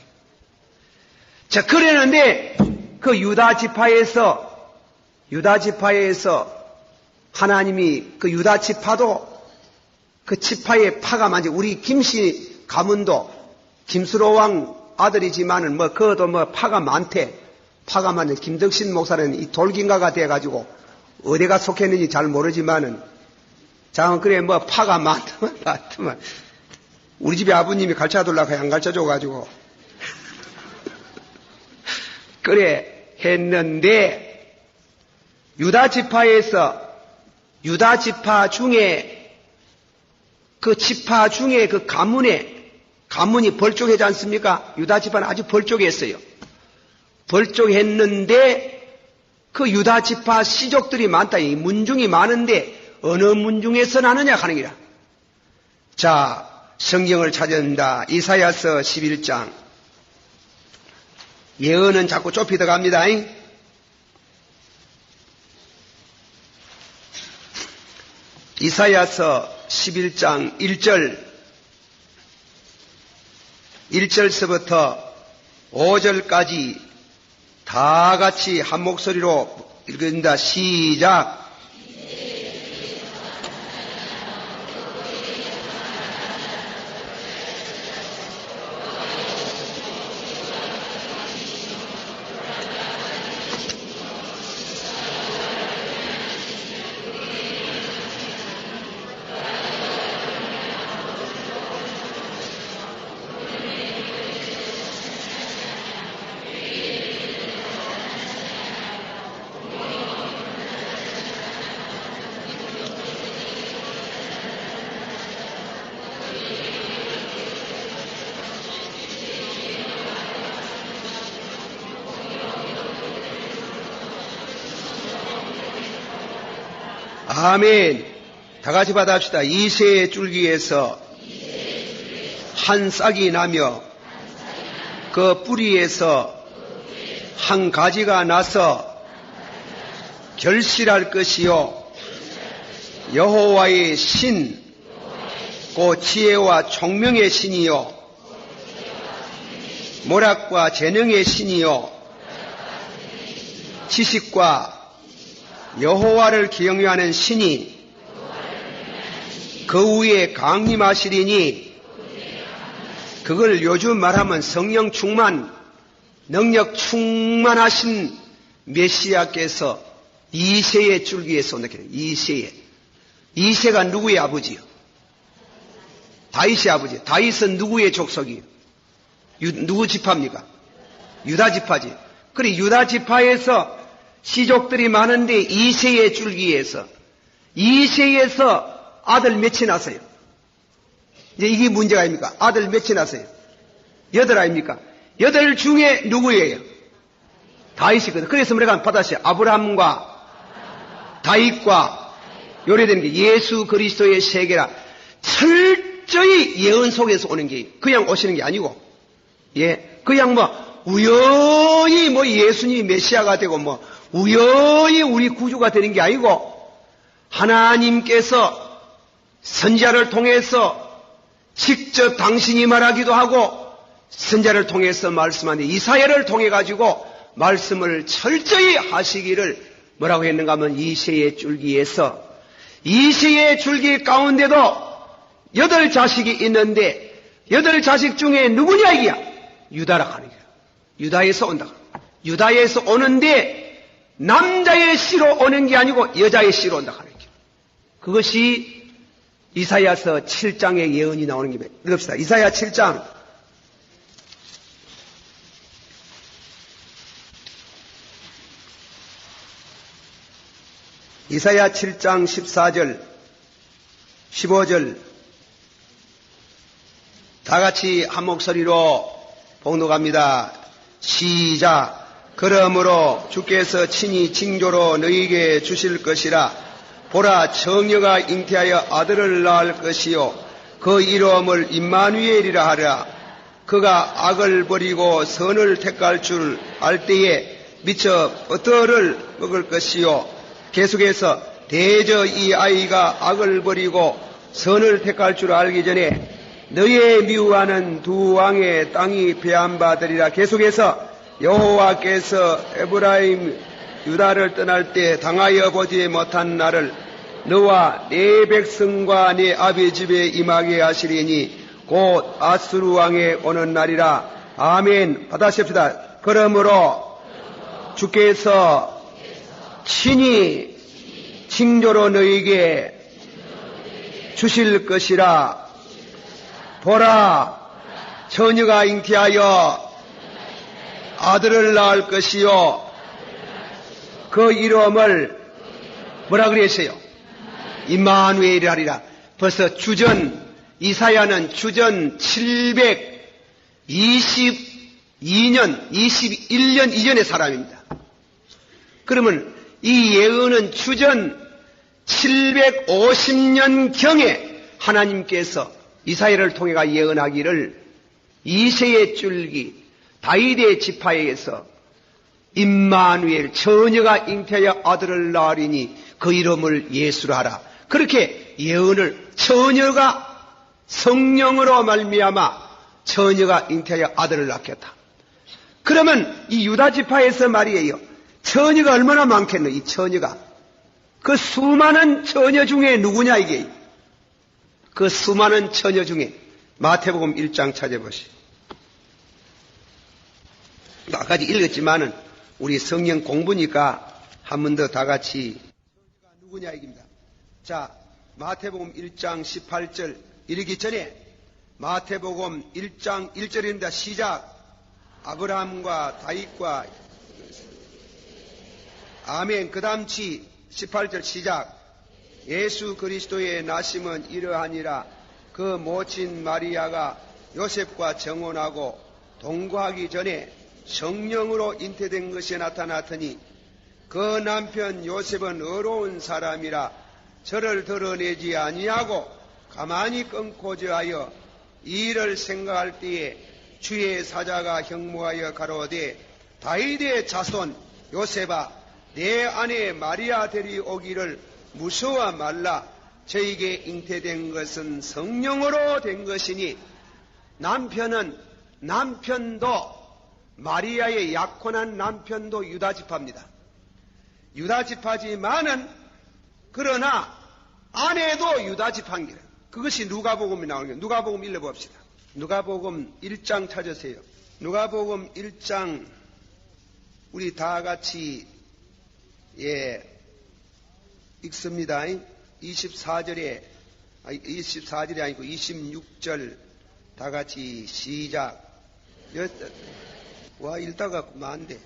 자, 그랬는데 그 유다 지파에서 하나님이 그 유다 지파도 그 지파의 파가 많지. 우리 김씨 가문도 김수로 왕 아들이지만은 그것도 파가 많대. 파가 맞는 김덕신 목사는 이 돌긴가가 돼가지고 어디가 속했는지 잘 모르지만은 자 그래 뭐 파가 많더만 우리 집에 아버님이 가르쳐달라고 안 가르쳐줘가지고 그래 했는데 유다 지파에서 유다 지파 중에 그 지파 중에 그 가문이 벌쪽하지 않습니까? 유다 지파는 아주 벌쪽했어요. 벌쪽했는데 그 유다 지파 시족들이 많다. 이 문중이 많은데 어느 문중에서 나느냐 하는 기라. 자, 성경을 찾아낸다. 이사야서 11장. 예언은 자꾸 좁히다 갑니다. 이사야서 11장 1절서부터 5절까지 다 같이 한 목소리로 읽는다. 시작. 아멘. 다 같이 받아합시다. 이새의 줄기에서 한 싹이 나며 그 뿌리에서 한 가지가 나서 결실할 것이요 여호와의 신 곧 지혜와 총명의 신이요 모략과 재능의 신이요 지식과 여호와를 경외하는 신이 그 위에 강림하시리니 그걸 요즘 말하면 성령 충만, 능력 충만하신 메시아께서 이새의 줄기에서 온다. 이새가 누구의 아버지요? 다윗의 아버지. 다윗은 누구의 족속이요? 누구 지파입니까? 유다 지파지. 그래 유다 지파에서 시족들이 많은데 이새의 줄기에서 아들 몇이 났어요? 이제 이게 문제가 아닙니까? 아들 몇이 났어요? 8 아닙니까? 8 중에 누구예요? 다윗이거든. 그래서 우리가 받았어요. 아브라함과 다윗과 요래되는 게 예수 그리스도의 세계라. 철저히 예언 속에서 오는 게 그냥 오시는 게 아니고 그냥 우연히 예수님이 메시아가 되고 우연히 우리 구주가 되는 게 아니고 하나님께서 선지자를 통해서 직접 당신이 말하기도 하고 선지자를 통해서 말씀하는데 이사야를 통해 가지고 말씀을 철저히 하시기를 뭐라고 했는가 하면 이새의 줄기에서 이새의 줄기 가운데도 8 자식이 있는데 8 자식 중에 누구냐 이게야? 유다라 하는 거야. 유다에서 온다. 유다에서 오는데 남자의 씨로 오는 게 아니고 여자의 씨로 온다 하는 거야. 그것이 이사야서 7장의 예언이 나오는 게 읽읍시다. 이사야 7장. 이사야 7장 14절, 15절 다 같이 한 목소리로 봉독합니다. 시작. 그러므로 주께서 친히 징조로 너희에게 주실 것이라. 보라, 처녀가 잉태하여 아들을 낳을 것이요 그 이름을 임마누엘이라 하라. 그가 악을 버리고 선을 택할 줄 알 때에 미처 버터를 먹을 것이요. 계속해서 대저 이 아이가 악을 버리고 선을 택할 줄 알기 전에 너의 미워하는 두 왕의 땅이 배한받으리라. 계속해서 여호와께서 에브라임 유다를 떠날 때 당하여 보지 못한 나를 너와 네 백성과 네 아비 집에 임하게 하시리니 곧 아수르 왕에 오는 날이라. 아멘. 받아십시다. 그러므로 주께서 친히 징조로 너에게 주실 것이라. 보라, 처녀가 잉태하여 아들을 낳을 것이요, 그 이름을 뭐라 그랬어요? 임마누엘이라 하리라. 벌써 주전, 이사야는 주전 722년, 21년 이전의 사람입니다. 그러면 이 예언은 주전 750년경에 하나님께서 이사야를 통해 예언하기를 이새의 줄기 다윗의 지파에서 임마누엘 처녀가 잉태하여 아들을 낳으리니 그 이름을 예수라 하라. 그렇게 예언을 처녀가 성령으로 말미암아 처녀가 잉태하여 아들을 낳겠다. 그러면 이 유다 지파에서 말이에요. 처녀가 얼마나 많겠노? 이 처녀가 그 수많은 처녀 중에 누구냐 이게? 그 수많은 처녀 중에 마태복음 1장 찾아보시오. 아까지 읽었지만은 우리 성경 공부니까 한 번 더 다 같이 누구냐 이깁니다. 자, 마태복음 1장 18절 이르기 전에 마태복음 1장 1절입니다. 시작. 아브라함과 다윗과 아멘. 그 다음치 18절 시작. 예수 그리스도의 나심은 이러하니라. 그 모친 마리아가 요셉과 정혼하고 동거하기 전에 성령으로 잉태된 것이 나타났더니 그 남편 요셉은 어려운 사람이라 저를 드러내지 아니하고 가만히 끊고자 하여 이 일을 생각할 때에 주의 사자가 형무하여 가로되 다윗의 자손 요셉아 내 아내 마리아 데리오기를 무서워 말라. 저에게 잉태된 것은 성령으로 된 것이니. 남편도 마리아의 약혼한 남편도 유다지파입니다. 유다지파지만은 그러나 아내도 유다지파입니다. 그것이 누가복음이 나오는 거예요. 누가복음 읽어봅시다. 누가복음 1장 찾으세요. 누가복음 1장 우리 다 같이 읽습니다. 24절이 아니고 26절 다 같이 시작. 와, 읽다가 많은데.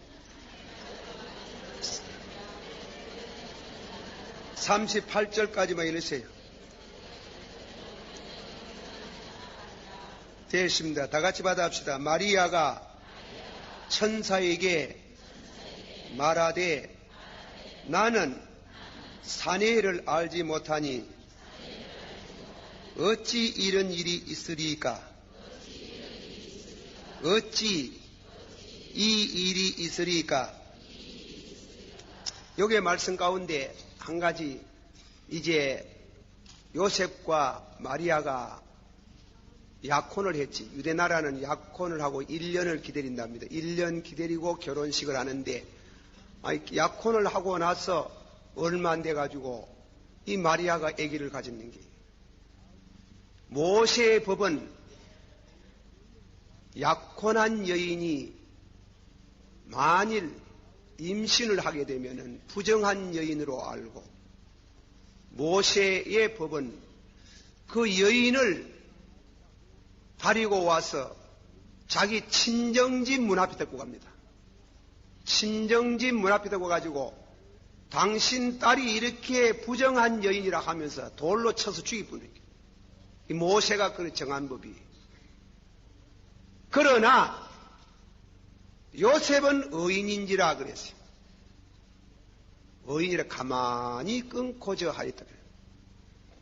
38절까지만 읽으세요. 됐습니다. 다 같이 받아합시다. 마리아가 천사에게 말하되 나는 사내를 알지 못하니 어찌 이런 일이 있으리까? 어찌 이 일이 있으리까? 여기에 말씀 가운데 한 가지, 이제 요셉과 마리아가 약혼을 했지. 유대 나라는 약혼을 하고 1년을 기다린답니다. 1년 기다리고 결혼식을 하는데 약혼을 하고 나서 얼마 안 돼가지고 이 마리아가 아기를 가졌는 게, 모세의 법은 약혼한 여인이 만일 임신을 하게 되면 부정한 여인으로 알고, 모세의 법은 그 여인을 데리고 와서 자기 친정집 문 앞에 데리고 갑니다. 친정집 문 앞에 데리고 가지고 당신 딸이 이렇게 부정한 여인이라 하면서 돌로 쳐서 죽일 뿐이에요. 이 모세가 그 정한 법이. 그러나 요셉은 의인인지라 그랬어요. 의인이라 가만히 끊고저 하였다.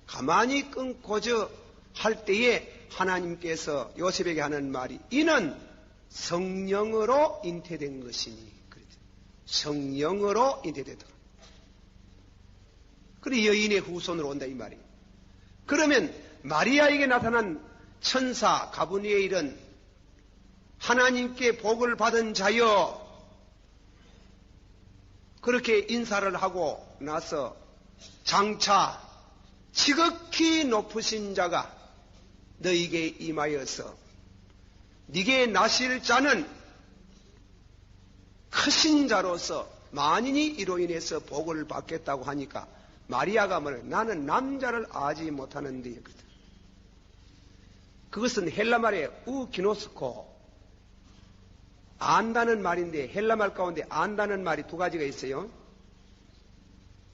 가만히 끊고저 할 때에 하나님께서 요셉에게 하는 말이 이는 성령으로 잉태된 것이니. 그랬죠. 성령으로 잉태되다. 그래 여인의 후손으로 온다 이 말이에요. 그러면 마리아에게 나타난 천사 가브리엘은 하나님께 복을 받은 자여, 그렇게 인사를 하고 나서 장차 지극히 높으신 자가 너에게 임하여서 네게 나실 자는 크신 자로서 만인이 이로 인해서 복을 받겠다고 하니까 마리아가 뭐래? 나는 남자를 아지 못하는데. 그것은 헬라말의 우기노스코, 안다는 말인데, 헬라말 가운데 안다는 말이 두 가지가 있어요.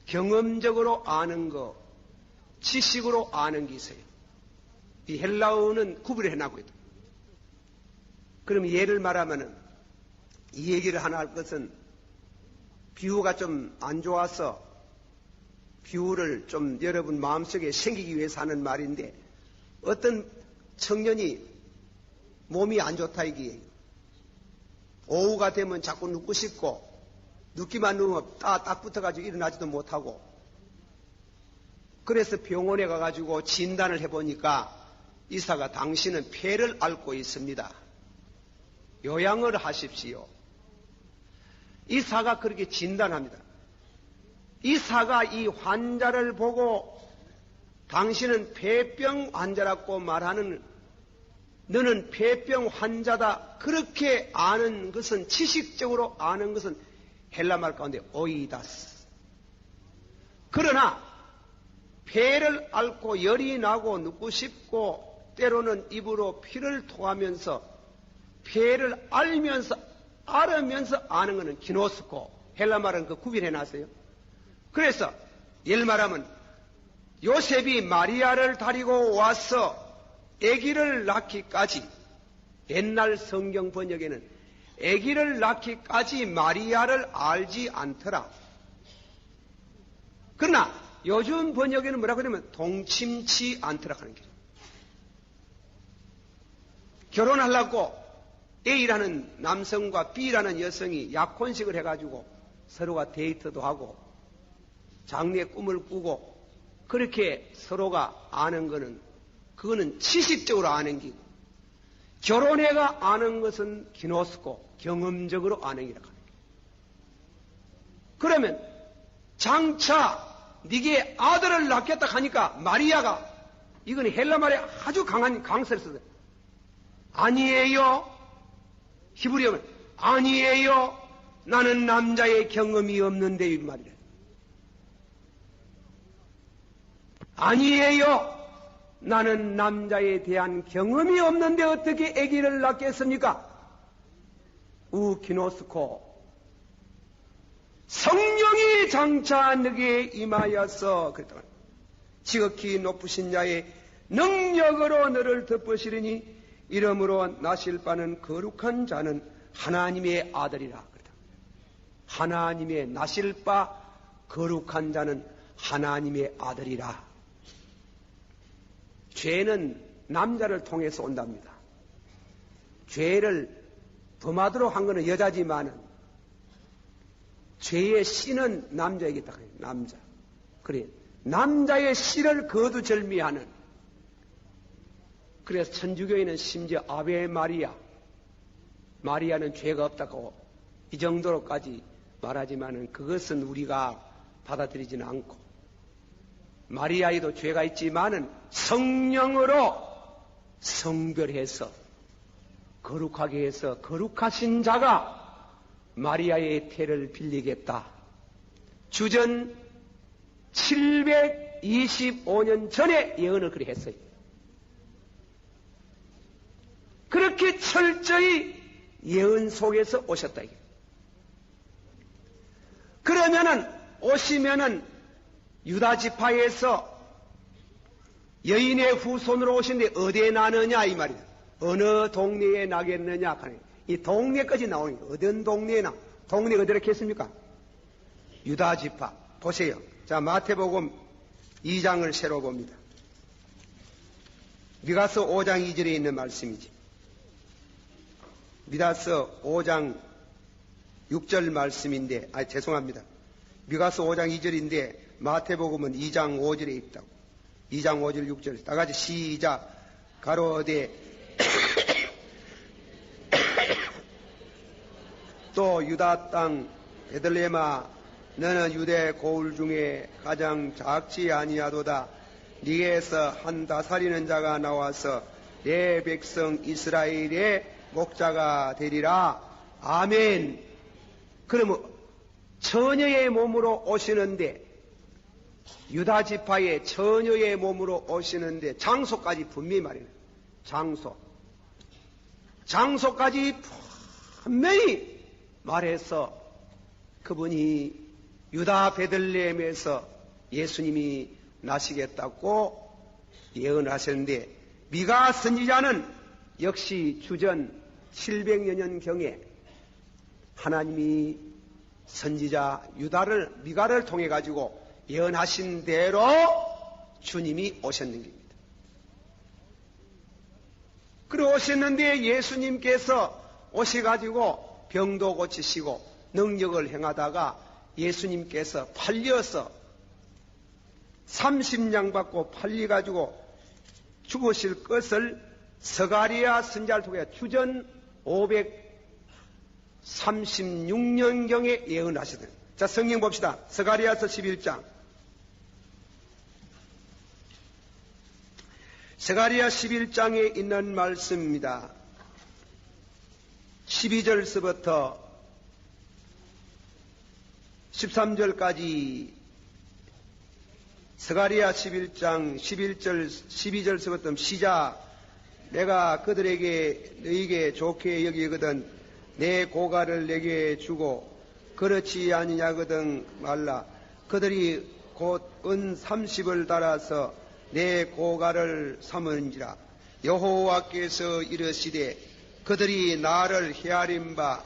경험적으로 아는 거, 지식으로 아는 게 있어요. 이 헬라어는 구분을 해나고 있다. 그럼 예를 말하면은, 이 얘기를 하나 할 것은, 비유가 좀 안 좋아서, 비유를 좀 여러분 마음속에 생기기 위해서 하는 말인데, 어떤 청년이 몸이 안 좋다 이게, 오후가 되면 자꾸 눕고 싶고, 눕기만 누우면 딱 붙어가지고 일어나지도 못하고, 그래서 병원에 가가지고 진단을 해보니까 의사가 당신은 폐를 앓고 있습니다. 요양을 하십시오. 의사가 그렇게 진단합니다. 의사가 이 환자를 보고 당신은 폐병 환자라고 말하는, 너는 폐병 환자다, 그렇게 아는 것은, 지식적으로 아는 것은 헬라말 가운데 오이다스. 그러나 폐를 앓고 열이 나고 눕고 싶고 때로는 입으로 피를 토하면서 폐를 알면서 아는 것은 기노스코, 헬라말은 그 구별해놨어요. 그래서 예를 말하면 요셉이 마리아를 데리고 와서 아기를 낳기까지, 옛날 성경 번역에는 아기를 낳기까지 마리아를 알지 않더라. 그러나 요즘 번역에는 뭐라고 하냐면 동침치 않더라 하는 거죠. 결혼하려고 A라는 남성과 B라는 여성이 약혼식을 해가지고 서로가 데이트도 하고 장래 꿈을 꾸고 그렇게 서로가 아는 거는, 그거는 지식적으로 아는 기고, 결혼해가 아는 것은 기노스코, 경험적으로 아는 기라고 하는 거예요. 그러면 장차 네게 아들을 낳겠다 하니까 마리아가, 이건 헬라말에 아주 강한 강세를 써요. 아니에요. 히브리어는 아니에요. 나는 남자의 경험이 없는데 이 말이래. 아니에요. 나는 남자에 대한 경험이 없는데 어떻게 아기를 낳겠습니까? 우키노스코, 성령이 장차 너게 임하여서, 그랬더니 지극히 높으신 자의 능력으로 너를 덮으시리니 이러므로 나실 바는 거룩한 자는 하나님의 아들이라. 하나님의 나실 바 거룩한 자는 하나님의 아들이라. 죄는 남자를 통해서 온답니다. 죄를 범하도록 한 것은 여자지만은 죄의 씨는 남자이겠다. 남자. 그래. 남자의 씨를 거두절미하는. 그래서 천주교에는 심지어 아베 마리아, 마리아는 죄가 없다고 이 정도로까지 말하지만은 그것은 우리가 받아들이지는 않고, 마리아에도 죄가 있지만은 성령으로 성별해서 거룩하게 해서 거룩하신 자가 마리아의 태를 빌리겠다. 주전 725년 전에 예언을 그리 했어요. 그렇게 철저히 예언 속에서 오셨다. 그러면은 오시면은 유다 지파에서 여인의 후손으로 오신데 어디에 나느냐 이 말이다. 어느 동네에 나겠느냐. 이 동네까지 나오니 어떤 동네에 나? 동네가 어디라고 했습니까? 유다 지파. 보세요. 자, 마태복음 2장을 새로 봅니다. 미가서 5장 2절에 있는 말씀이지. 미가서 5장 6절 말씀인데, 죄송합니다. 미가서 5장 2절인데 마태복음은 2장 5절에 있다고. 2장 5절 6절 다 같이 시작. 가로되 또 유다 땅 베들레헴아, 너는 유대 고을 중에 가장 작지 아니하도다. 네게서 한 다스리는 자가 나와서 내 백성 이스라엘의 목자가 되리라. 아멘. 그러면 처녀의 몸으로 오시는데, 유다 지파의 처녀의 몸으로 오시는데 장소까지 분명히 말해요. 장소까지 분명히 말해서 그분이 유다 베들레헴에서 예수님이 나시겠다고 예언하셨는데, 미가 선지자는 역시 주전 700여 년경에 하나님이 선지자 미가를 통해 가지고 예언하신 대로 주님이 오셨는 겁니다. 그리고 오셨는데 예수님께서 오셔가지고 병도 고치시고 능력을 행하다가 예수님께서 팔려서 30냥 받고 팔려가지고 죽으실 것을 스가랴 선지자를 통해 주전 536년경에 예언하시더니, 자, 성경 봅시다. 스가랴서 11장. 스가랴 11장에 있는 말씀입니다. 12절서부터 13절까지 스가랴 11장 12절서부터 시작. 내가 그들에게 너희에게 좋게 여기거든 내 고가를 내게 주고 그렇지 아니냐거든 말라. 그들이 곧 은 30을 달아서 내 고가를 삼은지라. 여호와께서 이르시되 그들이 나를 헤아린 바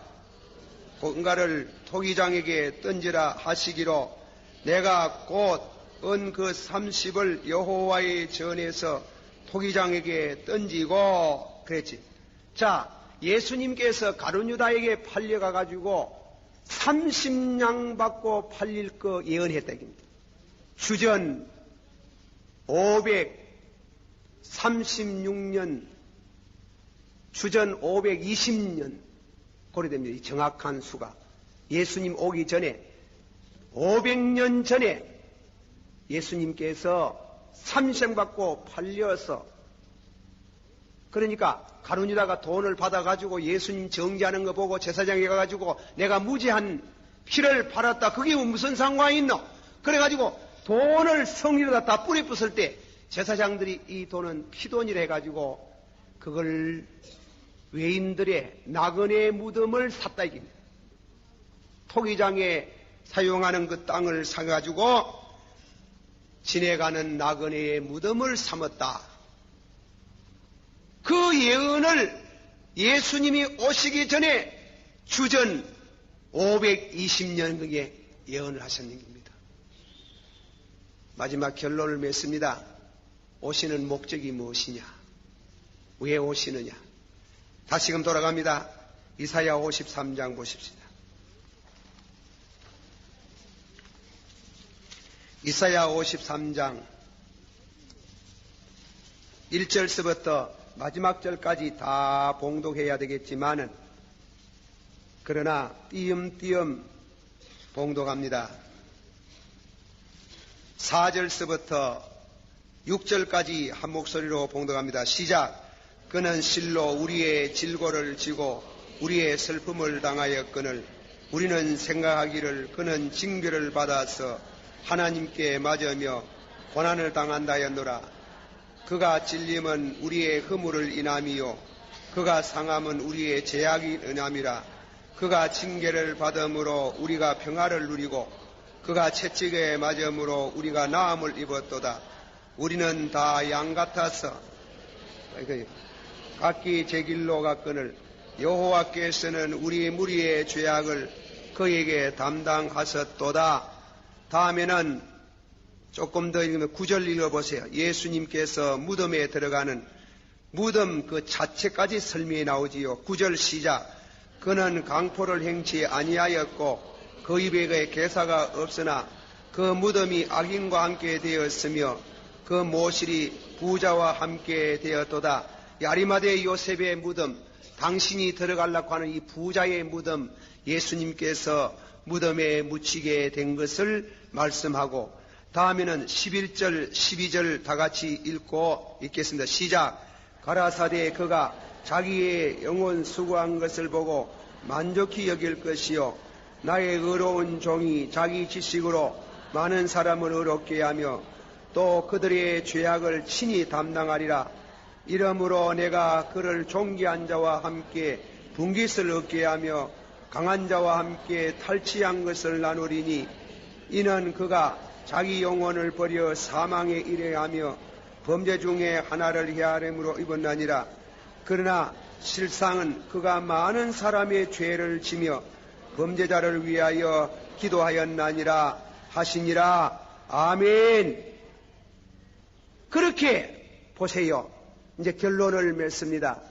고가를 토기장에게 던지라 하시기로 내가 곧 은 그 30을 여호와의 전에서 토기장에게 던지고 그랬지. 자, 예수님께서 가룟유다에게 팔려가가지고 30냥 받고 팔릴 거 예언했다 이겁니다. 주전 536년, 주전 520년 고려됩니다. 이 정확한 수가. 예수님 오기 전에 500년 전에 예수님께서 30냥 받고 팔려서, 그러니까 가룟유다가 돈을 받아가지고 예수님 정죄하는 거 보고 제사장에 가가지고 내가 무죄한 피를 팔았다. 그게 무슨 상관이 있노? 그래가지고 돈을 성리로다 다 뿌리 부술 때 제사장들이 이 돈은 피돈이라 해가지고 그걸 외인들의 나그네 무덤을 샀다 이깁니다. 토기장에 사용하는 그 땅을 사가지고 지내가는 나그네의 무덤을 삼았다. 그 예언을 예수님이 오시기 전에 주전 520년경에 예언을 하셨는 겁니다. 마지막 결론을 맺습니다. 오시는 목적이 무엇이냐? 왜 오시느냐? 다시금 돌아갑니다. 이사야 53장 보십시다. 이사야 53장 1절서부터 마지막 절까지 다 봉독해야 되겠지만은, 그러나 띄엄띄엄 봉독합니다. 4절서부터 6절까지 한 목소리로 봉독합니다. 시작. 그는 실로 우리의 질고를 지고 우리의 슬픔을 당하였거늘 우리는 생각하기를 그는 징벌을 받아서 하나님께 맞으며 고난을 당한다였노라. 그가 찔림은 우리의 허물을 인함이요 그가 상함은 우리의 죄악이 인함이라. 그가 징계를 받음으로 우리가 평화를 누리고 그가 채찍에 맞음으로 우리가 나음을 입었도다. 우리는 다 양 같아서 각기 제 길로 갔거늘 여호와께서는 우리 무리의 죄악을 그에게 담당하셨도다. 다음에는 조금 더 읽으면 9절 읽어보세요. 예수님께서 무덤에 들어가는 무덤 그 자체까지 설명이 나오지요. 9절 시작. 그는 강포를 행치 아니하였고 그 입에 괴사가 없으나 그 무덤이 악인과 함께 되었으며 그 모실이 부자와 함께 되었도다. 아리마대 요셉의 무덤, 당신이 들어가려고 하는 이 부자의 무덤, 예수님께서 무덤에 묻히게 된 것을 말씀하고, 다음에는 11절, 12절 다 같이 읽고 있겠습니다. 시작. 가라사대 그가 자기의 영혼 수고한 것을 보고 만족히 여길 것이요 나의 의로운 종이 자기 지식으로 많은 사람을 의롭게 하며 또 그들의 죄악을 친히 담당하리라. 이러므로 내가 그를 존귀한 자와 함께 분깃을 얻게 하며 강한 자와 함께 탈취한 것을 나누리니 이는 그가 자기 영혼을 버려 사망에 이르게 하며 범죄 중에 하나를 헤아림으로 입었나니라. 그러나 실상은 그가 많은 사람의 죄를 지며 범죄자를 위하여 기도하였나니라 하시니라. 아멘. 그렇게 보세요. 이제 결론을 맺습니다.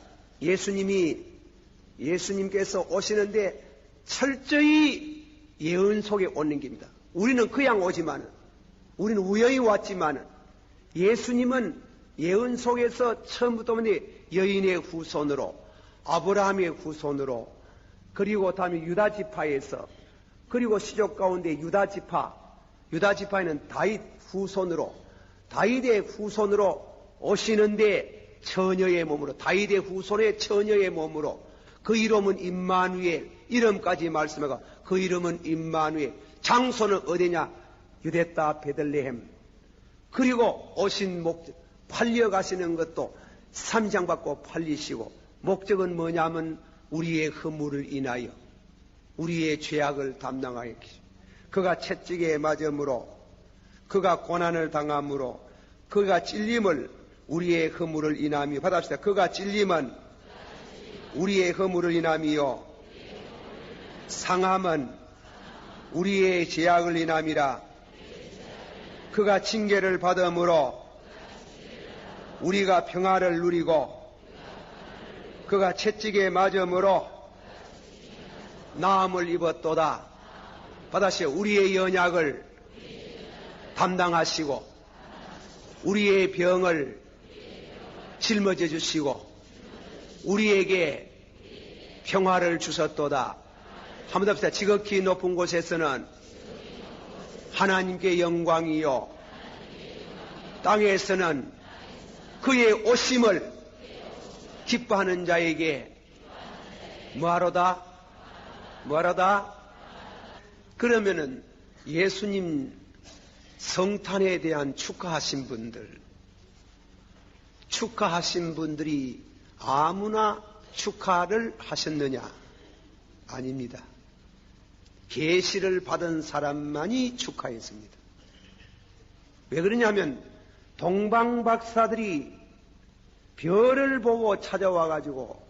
예수님께서 오시는데 철저히 예언 속에 오는 겁니다. 우리는 그냥 오지만은, 우리는 우연히 왔지만은, 예수님은 예언 속에서 처음부터 여인의 후손으로, 아브라함의 후손으로, 그리고 다음에 유다 지파에서, 그리고 시족 가운데 유다 지파에는 다윗 후손으로, 다윗의 후손으로 오시는데 처녀의 몸으로, 다윗의 후손의 처녀의 몸으로, 그 이름은 임마누엘, 이름까지 말씀하고 그 이름은 임마누엘. 장소는 어디냐? 유대다 베들레헴. 그리고 오신 목적, 팔려가시는 것도 3장 받고 팔리시고, 목적은 뭐냐면 우리의 허물을 인하여 우리의 죄악을 담당하여 그가 채찍에 맞음으로, 그가 고난을 당함으로, 그가 찔림을 우리의 허물을 인하며, 받아봅시다. 그가 찔림은 우리의 허물을 인하며 상함은 우리의 죄악을 인함이라. 그가 징계를 받음으로 우리가 평화를 누리고, 그가 채찍에 맞음으로 나음을 입었도다. 받아시오. 우리의 연약을 담당하시고 우리의 병을 짊어져 주시고 우리에게 평화를 주셨도다. 한번 더 합시다. 지극히 높은 곳에서는 하나님께 영광이요, 땅에서는 그의 오심을 기뻐하는 자에게 뭐하로다? 그러면은 예수님 성탄에 대한 축하하신 분들이 아무나 축하를 하셨느냐? 아닙니다. 계시를 받은 사람만이 축하했습니다. 왜 그러냐면 동방박사들이 별을 보고 찾아와가지고,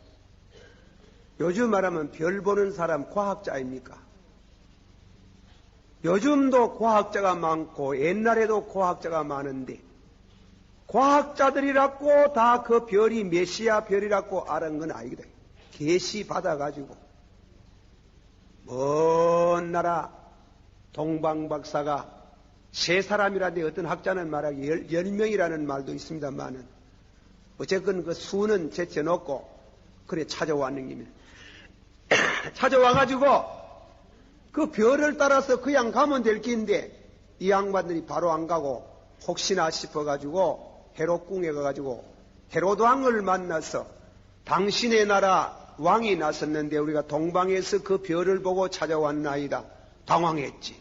요즘 말하면 별 보는 사람 과학자 아닙니까? 요즘도 과학자가 많고 옛날에도 과학자가 많은데, 과학자들이라고 다 그 별이 메시아 별이라고 아는 건 아니거든. 계시 받아가지고 먼 나라 동방박사가 세 사람이라는데, 어떤 학자는 말하기 10명이라는 말도 있습니다만은, 어쨌건 그 수는 제쳐놓고 그래 찾아왔는 김에 찾아와가지고 그 별을 따라서 그냥 가면 될 긴데, 이 양반들이 바로 안 가고 혹시나 싶어가지고 헤롯궁에 가가지고 헤롯 왕을 만나서, 당신의 나라 왕이 나섰는데 우리가 동방에서 그 별을 보고 찾아왔나이다. 당황했지.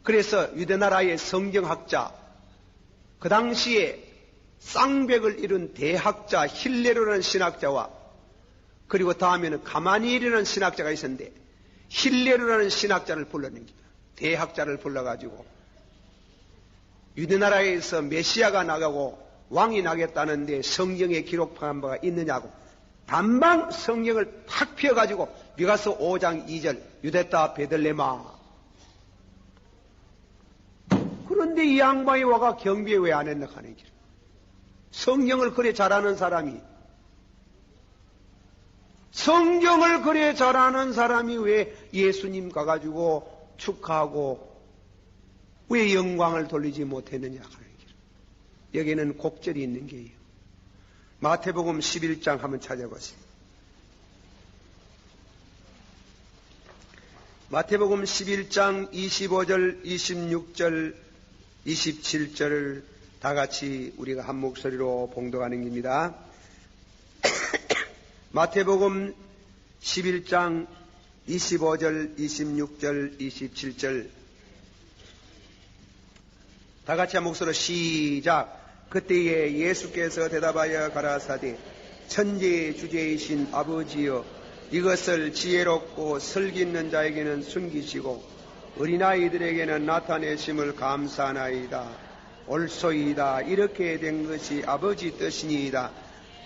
그래서 유대나라의 성경학자, 그 당시에 쌍벽을 이룬 대학자 힐레로라는 신학자와, 그리고 다음에는 가마니엘이라는 신학자가 있었는데, 힐레로라는 신학자를 불러낸 겁니다. 대학자를 불러가지고 유대나라에서 메시아가 나가고 왕이 나겠다는데 성경에 기록한 바가 있느냐고 단방 성경을 탁 펴가지고 미가서 5장 2절 유대다 베들레마. 그런데 이 양반이 와가 경비에 왜 안 했나 하는 길. 성경을 그래 잘하는 사람이, 성경을 그래 잘하는 사람이 왜 예수님 가가지고 축하하고 왜 영광을 돌리지 못했느냐 하는 길. 여기는 곡절이 있는 게예요. 마태복음 11장 한번 찾아보세요. 마태복음 11장 25절, 26절, 27절을 다 같이 우리가 한 목소리로 봉독하는 겁니다. 마태복음 11장 25절, 26절, 27절 다 같이 한 목소리로 시작. 그때에 예수께서 대답하여 가라사대 천지의 주제이신 아버지여, 이것을 지혜롭고 설기 있는 자에게는 숨기시고 어린아이들에게는 나타내심을 감사하나이다. 옳소이다. 이렇게 된 것이 아버지 뜻이니이다.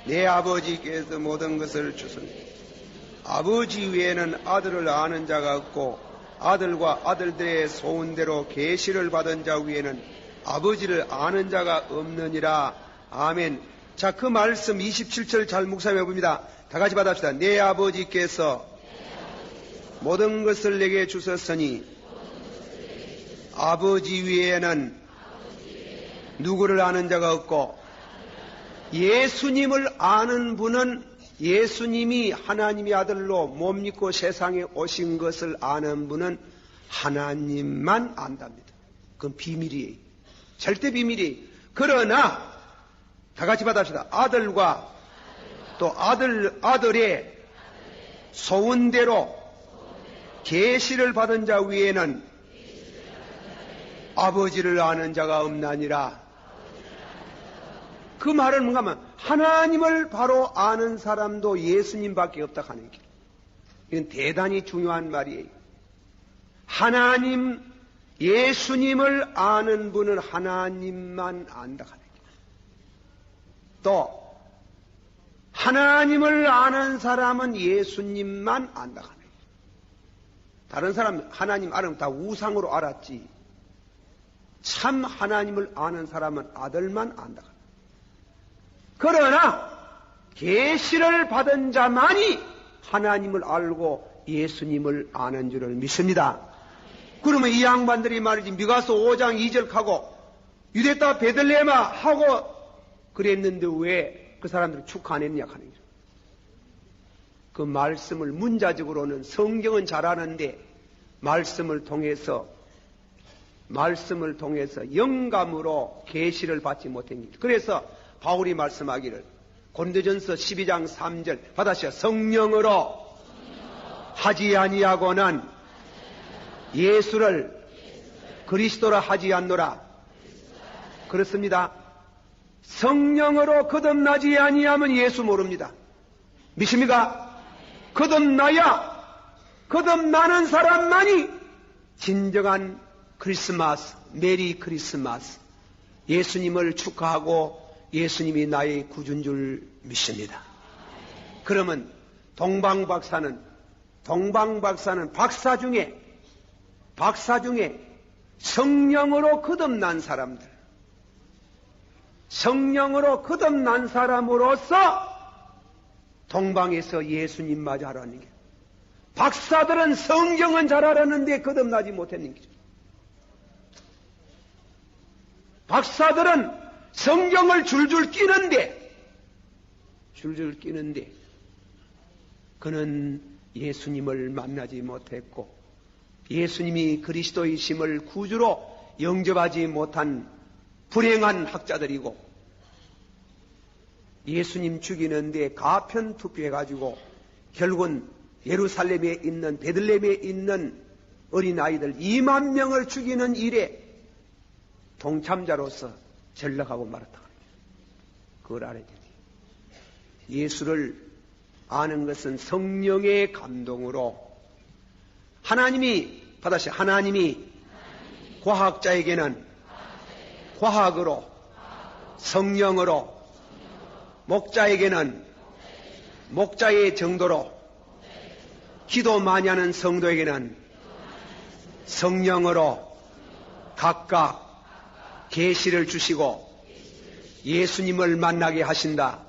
내 아버지께서 모든 것을 주셨니 아버지 외에는 아들을 아는 자가 없고 아들과 아들들의 소원대로 계시를 받은 자 외에는 아버지를 아는 자가 없느니라. 아멘. 자, 그 말씀 27절 잘 묵상해 봅니다. 다 같이 받아봅시다. 내 아버지께서 모든 것을 내게 주셨으니 아버지 위에는 누구를 아는 자가 없고, 예수님을 아는 분은 예수님이 하나님의 아들로 몸 입고 세상에 오신 것을 아는 분은 하나님만 안답니다. 그건 비밀이에요. 절대 비밀이에요. 그러나 다 같이 받아봅시다. 아들과 또 아들의 소원대로 계시를 받은 자 위에는 아버지를 아는 자가 없나니라. 그 말은 뭔가 하면 하나님을 바로 아는 사람도 예수님밖에 없다 하는 길. 이건 대단히 중요한 말이에요. 하나님, 예수님을 아는 분은 하나님만 안다 하는 길. 또 하나님을 아는 사람은 예수님만 안다 하는 길. 다른 사람 하나님 알으면 다 우상으로 알았지. 참 하나님을 아는 사람은 아들만 안다. 그러나 계시를 받은 자만이 하나님을 알고 예수님을 아는 줄을 믿습니다. 그러면 이 양반들이 말이지 미가서 5장 2절 하고 유대다 베들레헴아 하고 그랬는데 왜 그 사람들을 축하 안 했냐 하는 거죠. 그 말씀을 문자적으로는 성경은 잘 아는데 말씀을 통해서 영감으로 계시를 받지 못한 길. 그래서 바울이 말씀하기를 고린도전서 12장 3절 받아시오. 성령으로 하지 아니하고는 예수를 그리스도라 하지 않노라. 그렇습니다. 성령으로 거듭나지 아니하면 예수 모릅니다. 믿습니까? 거듭나는 사람만이 진정한 크리스마스, 메리 크리스마스, 예수님을 축하하고 예수님이 나의 구주인 줄 믿습니다. 그러면 동방박사는 박사 중에 성령으로 거듭난 사람들, 성령으로 거듭난 사람으로서 동방에서 예수님 맞아 알았는 게, 박사들은 성경은 잘 알았는데 거듭나지 못했는 거죠. 박사들은 성경을 줄줄 끼는데 그는 예수님을 만나지 못했고 예수님이 그리스도이심을 구주로 영접하지 못한 불행한 학자들이고 예수님 죽이는데 가편 투표해가지고 결국은 예루살렘에 있는 베들레헴에 있는 어린아이들 2만 명을 죽이는 일에 동참자로서 전락하고 말았다. 그걸 알아야 되지. 예수를 아는 것은 성령의 감동으로 하나님이 과학자에게는 과학으로, 성령으로, 목자에게는 목자의 정도로, 기도 많이 하는 성도에게는 성령으로 각각 계시를 주시고 예수님을 만나게 하신다.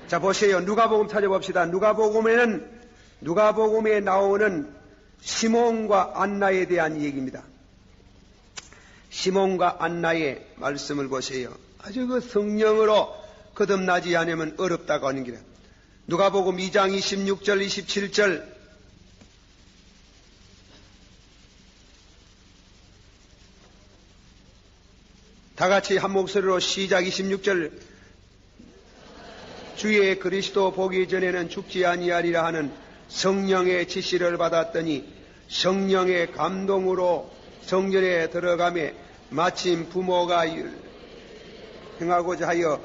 자, 보세요. 누가복음 찾아봅시다. 누가복음에 나오는 시몬과 안나에 대한 얘기입니다. 시몬과 안나의 말씀을 보세요. 아주 그 성령으로 거듭나지 않으면 어렵다고 하는 길이에요. 누가복음 2장 26절 27절 다 같이 한 목소리로 시작. 26절 주의 그리스도 보기 전에는 죽지 아니하리라 하는 성령의 지시를 받았더니 성령의 감동으로 성전에 들어가매 마침 부모가 행하고자 하여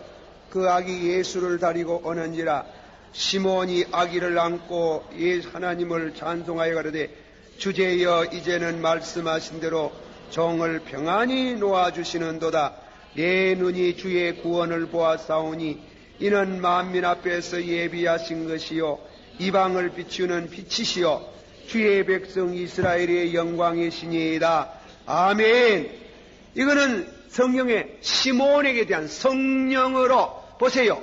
그 아기 예수를 다리고 오는지라. 시몬이 아기를 안고 하나님을 찬송하여 가로되 주제여 이제는 말씀하신 대로 종을 평안히 놓아주시는도다. 내 눈이 주의 구원을 보았사오니 이는 만민 앞에서 예비하신 것이요 이방을 비추는 빛이시요 주의 백성 이스라엘의 영광이시니이다. 아멘. 이거는 성령의 시몬에게 대한 성령으로 보세요.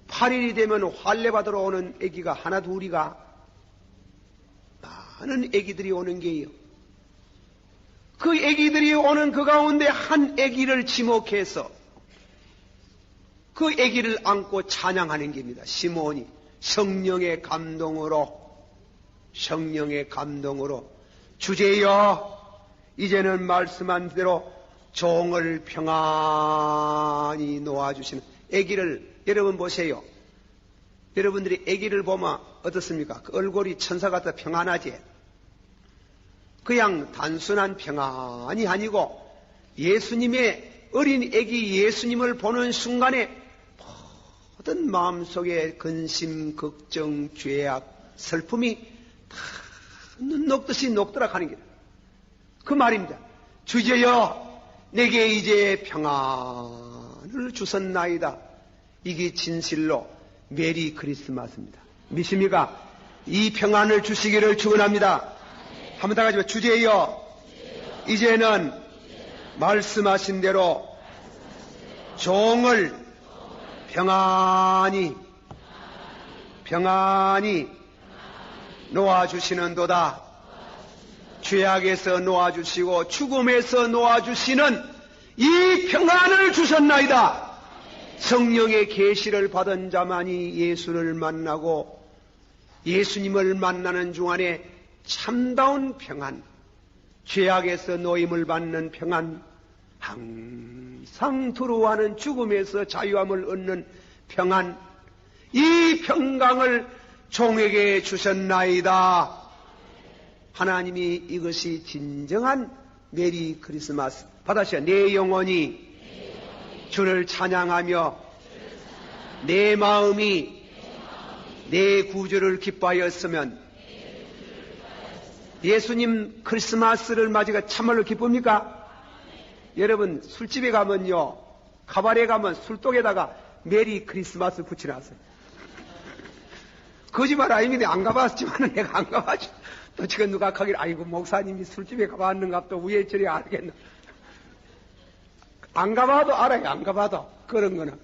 8일이 되면 할례받으러 오는 아기가 하나 둘이가 많은 아기들이 오는 게요. 그 아기들이 오는 그 가운데 한 아기를 지목해서 그 아기를 안고 찬양하는 게입니다. 시몬이 성령의 감동으로 주제여 이제는 말씀한 대로 종을 평안히 놓아주시는 아기를 여러분 보세요. 여러분들이 아기를 보면 어떻습니까? 그 얼굴이 천사 같아 평안하지? 그냥 단순한 평안이 아니고 예수님의 어린 아기 예수님을 보는 순간에 모든 마음속에 근심, 걱정, 죄악, 슬픔이 다 눈 녹듯이 녹더락 하는 게 그 말입니다. 주제여 내게 이제 평안을 주셨나이다. 이게 진실로 메리 크리스마스입니다. 믿습니까? 이 평안을 주시기를 축원합니다. 한번 다 같이 주제여 이제는 말씀하신 대로 종을 평안히 놓아주시는도다. 죄악에서 놓아주시고 죽음에서 놓아주시는 이 평안을 주셨나이다. 성령의 계시를 받은 자만이 예수를 만나고 예수님을 만나는 중안에 참다운 평안, 죄악에서 노임을 받는 평안, 항상 두려워하는 죽음에서 자유함을 얻는 평안, 이 평강을 종에게 주셨나이다. 하나님이 이것이 진정한 메리 크리스마스. 받으시오. 내 영혼이 주를 찬양하며 내 마음이 내 구주를 기뻐하였으면 예수님 크리스마스를 맞이가 참말로 기쁩니까? 여러분 술집에 가면요, 가발에 가면 술독에다가 메리 크리스마스 붙여놨어요. 거짓말 아닙니다. 안 가봤지만 내가 안 가봤죠. 또 지금 누가 가길 아이고 목사님이 술집에 가봤는가 또 위에 저리 알겠나. 안 가봐도 알아요. 안 가봐도 그런 거는.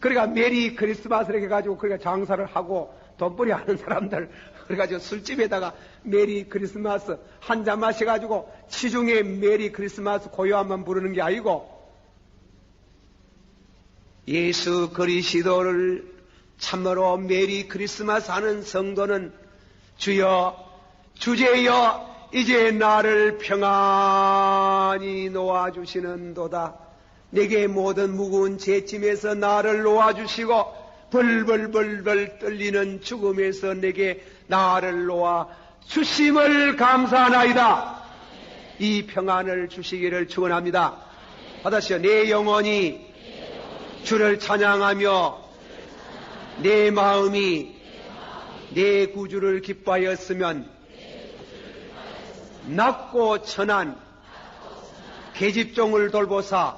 그러니까 메리 크리스마스를 해가지고 그러니까 장사를 하고 돈벌이 하는 사람들 그래가지고 술집에다가 메리 크리스마스 한 잔 마셔가지고 시중에 메리 크리스마스 고요함만 부르는 게 아니고 예수 그리스도를 참으로 메리 크리스마스 하는 성도는 주여 주제여 이제 나를 평안히 놓아주시는도다. 내게 모든 무거운 죄짐에서 나를 놓아주시고 벌벌벌벌 떨리는 죽음에서 내게 나를 놓아 주심을 감사하나이다. 이 평안을 주시기를 축원합니다. 받으시오. 내 영혼이 주를 찬양하며 내 마음이 내 구주를 기뻐하였으면 낮고 천한 계집종을 돌보사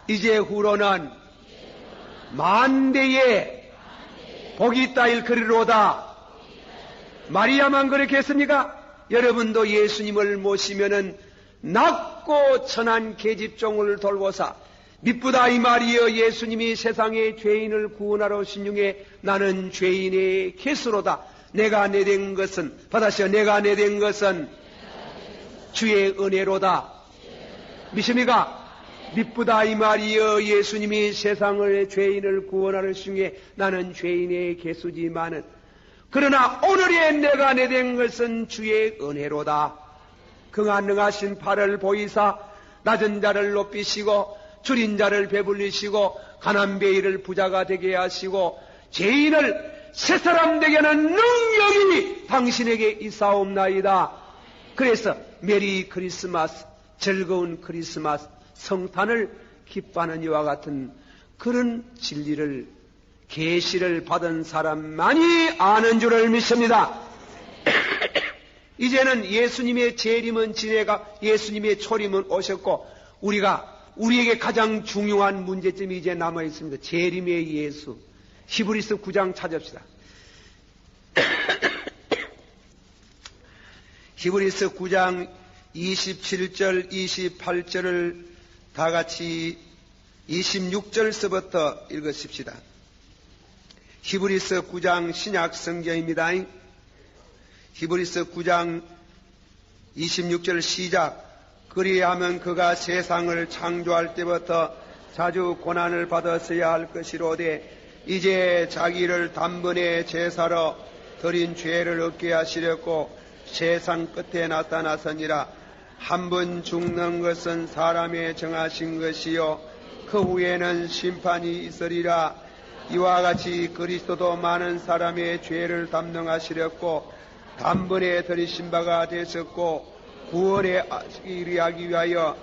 이제 후로는 만대에 복이 따일 그리로다. 마리아만 그렇게 했습니까? 여러분도 예수님을 모시면은 낮고 천한 계집종을 돌보사 미쁘다 이 말이여 예수님이 세상의 죄인을 구원하러 오신 중에 나는 죄인의 개수로다. 내가 내된 것은 받으시오. 내가 내된 것은 주의 은혜로다. 믿습니까? 미쁘다 이 말이여 예수님이 세상의 죄인을 구원하는 중에 나는 죄인의 개수지만은 그러나 오늘에 내가 내된 것은 주의 은혜로다. 긍한능하신 팔을 보이사 낮은 자를 높이시고 줄인 자를 배불리시고 가난베이를 부자가 되게 하시고 죄인을 새사람 되게는 능력이 당신에게 있사옵나이다. 그래서 메리 크리스마스, 즐거운 크리스마스, 성탄을 기뻐하는 이와 같은 그런 진리를, 계시를 받은 사람만이 아는 줄을 믿습니다. 이제는 예수님의 재림은 지내가 예수님의 초림은 오셨고, 우리에게 가장 중요한 문제점이 이제 남아 있습니다. 재림의 예수. 히브리서 9장 찾읍시다. 히브리서 9장 27절, 28절을 다 같이 26절서부터 읽으십시다. 히브리서 9장 신약 성경입니다. 히브리서 9장 26절 시작. 그리하면 그가 세상을 창조할 때부터 자주 고난을 받았어야 할 것이로되 이제 자기를 단번에 제사로 드린 죄를 얻게 하시려고 세상 끝에 나타나서니라. 한 번 죽는 것은 사람의 정하신 것이요 그 후에는 심판이 있으리라. 이와 같이 그리스도도 많은 사람의 죄를 담당하시려고 단번에 들이신 바가 되셨고 구원에 이르기 위하여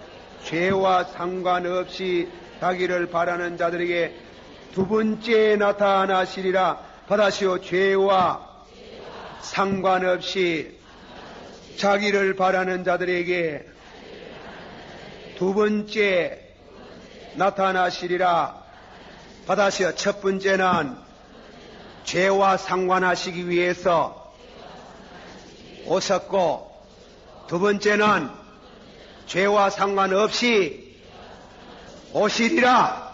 죄와 상관없이 자기를 바라는 자들에게 두 번째 나타나시리라. 받아시오. 죄와 상관없이 자기를 바라는 자들에게 두 번째 나타나시리라. 받아시오. 첫 번째는 죄와 상관하시기 위해서 오셨고, 두 번째는 죄와 상관없이 오시리라.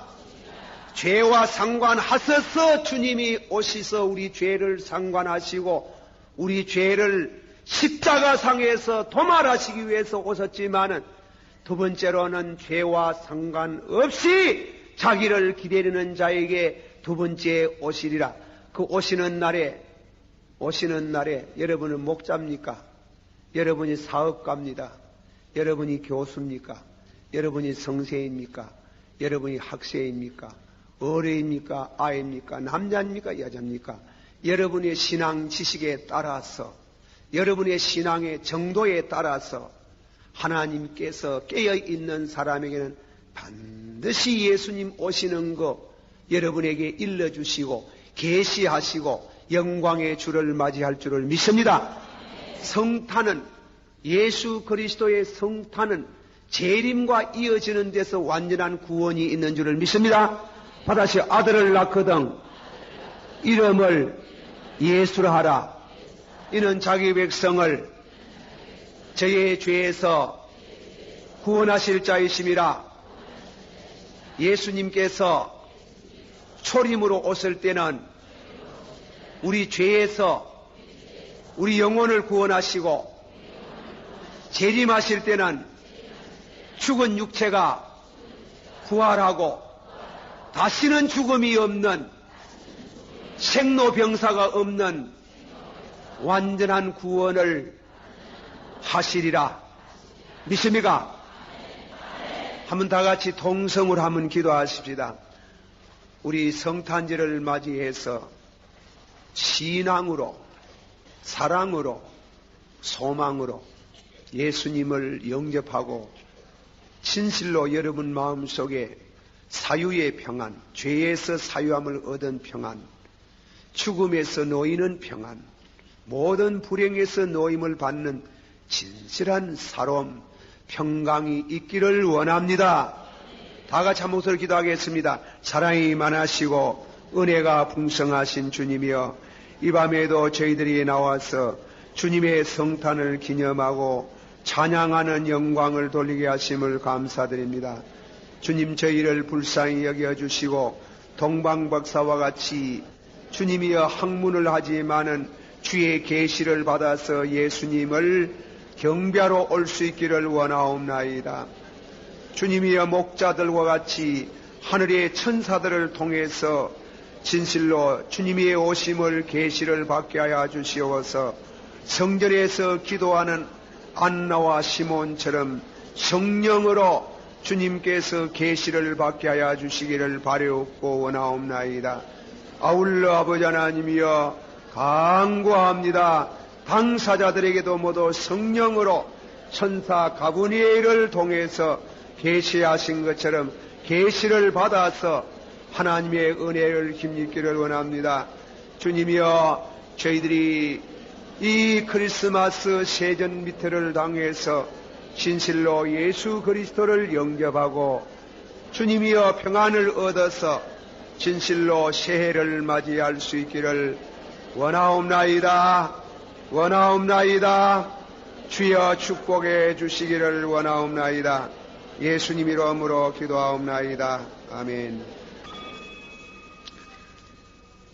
죄와 상관하셔서 주님이 오셔서 우리 죄를 상관하시고 우리 죄를 십자가상에서 도말하시기 위해서 오셨지만은, 두 번째로는 죄와 상관없이 자기를 기다리는 자에게 두 번째 오시리라. 그 오시는 날에 여러분은 목자입니까? 여러분이 사업가입니다. 여러분이 교수입니까? 여러분이 성세입니까? 여러분이 학생입니까? 어뢰입니까? 아입니까? 남자입니까? 여자입니까? 여러분의 신앙 지식에 따라서, 여러분의 신앙의 정도에 따라서 하나님께서 깨어있는 사람에게는 반드시 예수님 오시는 거 여러분에게 일러주시고 계시하시고 영광의 주를 맞이할 줄을 믿습니다. 성탄은, 예수 그리스도의 성탄은 재림과 이어지는 데서 완전한 구원이 있는 줄을 믿습니다. 받아시 아들을 낳거든 이름을 예수라 하라. 이는 자기 백성을 저의 죄에서 구원하실 자이심이라. 예수님께서 초림으로 오실 때는 우리 죄에서 우리 영혼을 구원하시고, 재림하실 때는 죽은 육체가 부활하고 다시는 죽음이 없는, 생로병사가 없는 완전한 구원을 하시리라. 믿습니까? 한번 다 같이 동성으로 한번 기도하십시다. 우리 성탄절을 맞이해서 신앙으로, 사랑으로, 소망으로 예수님을 영접하고 진실로 여러분 마음속에 사유의 평안, 죄에서 사유함을 얻은 평안, 죽음에서 놓이는 평안, 모든 불행에서 놓임을 받는 진실한 사로움, 평강이 있기를 원합니다. 다 같이 한 목소리로 기도하겠습니다. 사랑이 많으시고 은혜가 풍성하신 주님이여, 이 밤에도 저희들이 나와서 주님의 성탄을 기념하고 찬양하는 영광을 돌리게 하심을 감사드립니다. 주님, 저희를 불쌍히 여겨주시고 동방박사와 같이 주님이여 학문을 하지만은 주의 계시를 받아서 예수님을 경배하러 올 수 있기를 원하옵나이다. 주님이여 목자들과 같이 하늘의 천사들을 통해서 진실로 주님의 오심을 계시를 받게 하여 주시옵소서. 성전에서 기도하는 안나와 시몬처럼 성령으로 주님께서 계시를 받게 하여 주시기를 바라옵고 원하옵나이다. 아울러 아버지 하나님이여 간구합니다. 당사자들에게도 모두 성령으로 천사 가브리엘을 통해서 계시하신 것처럼 계시를 받아서 하나님의 은혜를 힘입기를 원합니다. 주님이여, 저희들이 이 크리스마스 세전 미태를 당해서 진실로 예수 그리스도를 영접하고 주님이여 평안을 얻어서 진실로 새해를 맞이할 수 있기를 원하옵나이다. 주여 축복해 주시기를 원하옵나이다. 예수님 이름으로 기도하옵나이다. 아멘.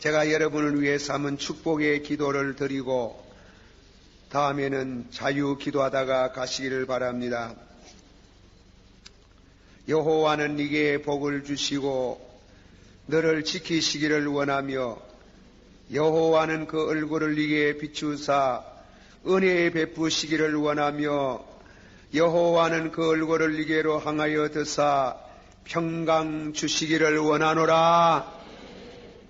제가 여러분을 위해서 한번 축복의 기도를 드리고 다음에는 자유 기도하다가 가시기를 바랍니다. 여호와는 네게 복을 주시고 너를 지키시기를 원하며 여호와는 그 얼굴을 네게 비추사 은혜 베푸시기를 원하며 여호와는 그 얼굴을 네게로 향하여 드사 평강 주시기를 원하노라.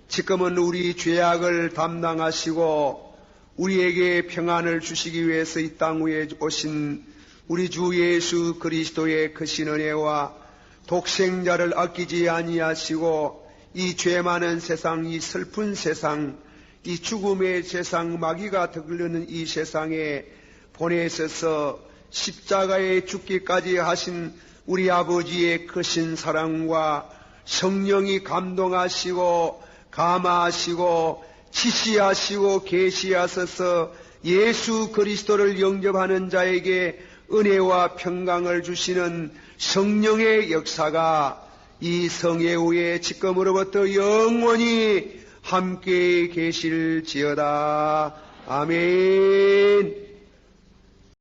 지금은 우리 죄악을 담당하시고 우리에게 평안을 주시기 위해서 이 땅 위에 오신 우리 주 예수 그리스도의 크신 은혜와 독생자를 아끼지 아니하시고 이 죄 많은 세상, 이 슬픈 세상, 이 죽음의 세상, 마귀가 들르는 이 세상에 보내셔서 십자가에 죽기까지 하신 우리 아버지의 크신 사랑과 성령이 감동하시고 감화하시고 지시하시고 계시하셔서 예수 그리스도를 영접하는 자에게 은혜와 평강을 주시는 성령의 역사가 이 성회 후에 지금으로부터 영원히 함께 계실지어다. 아멘.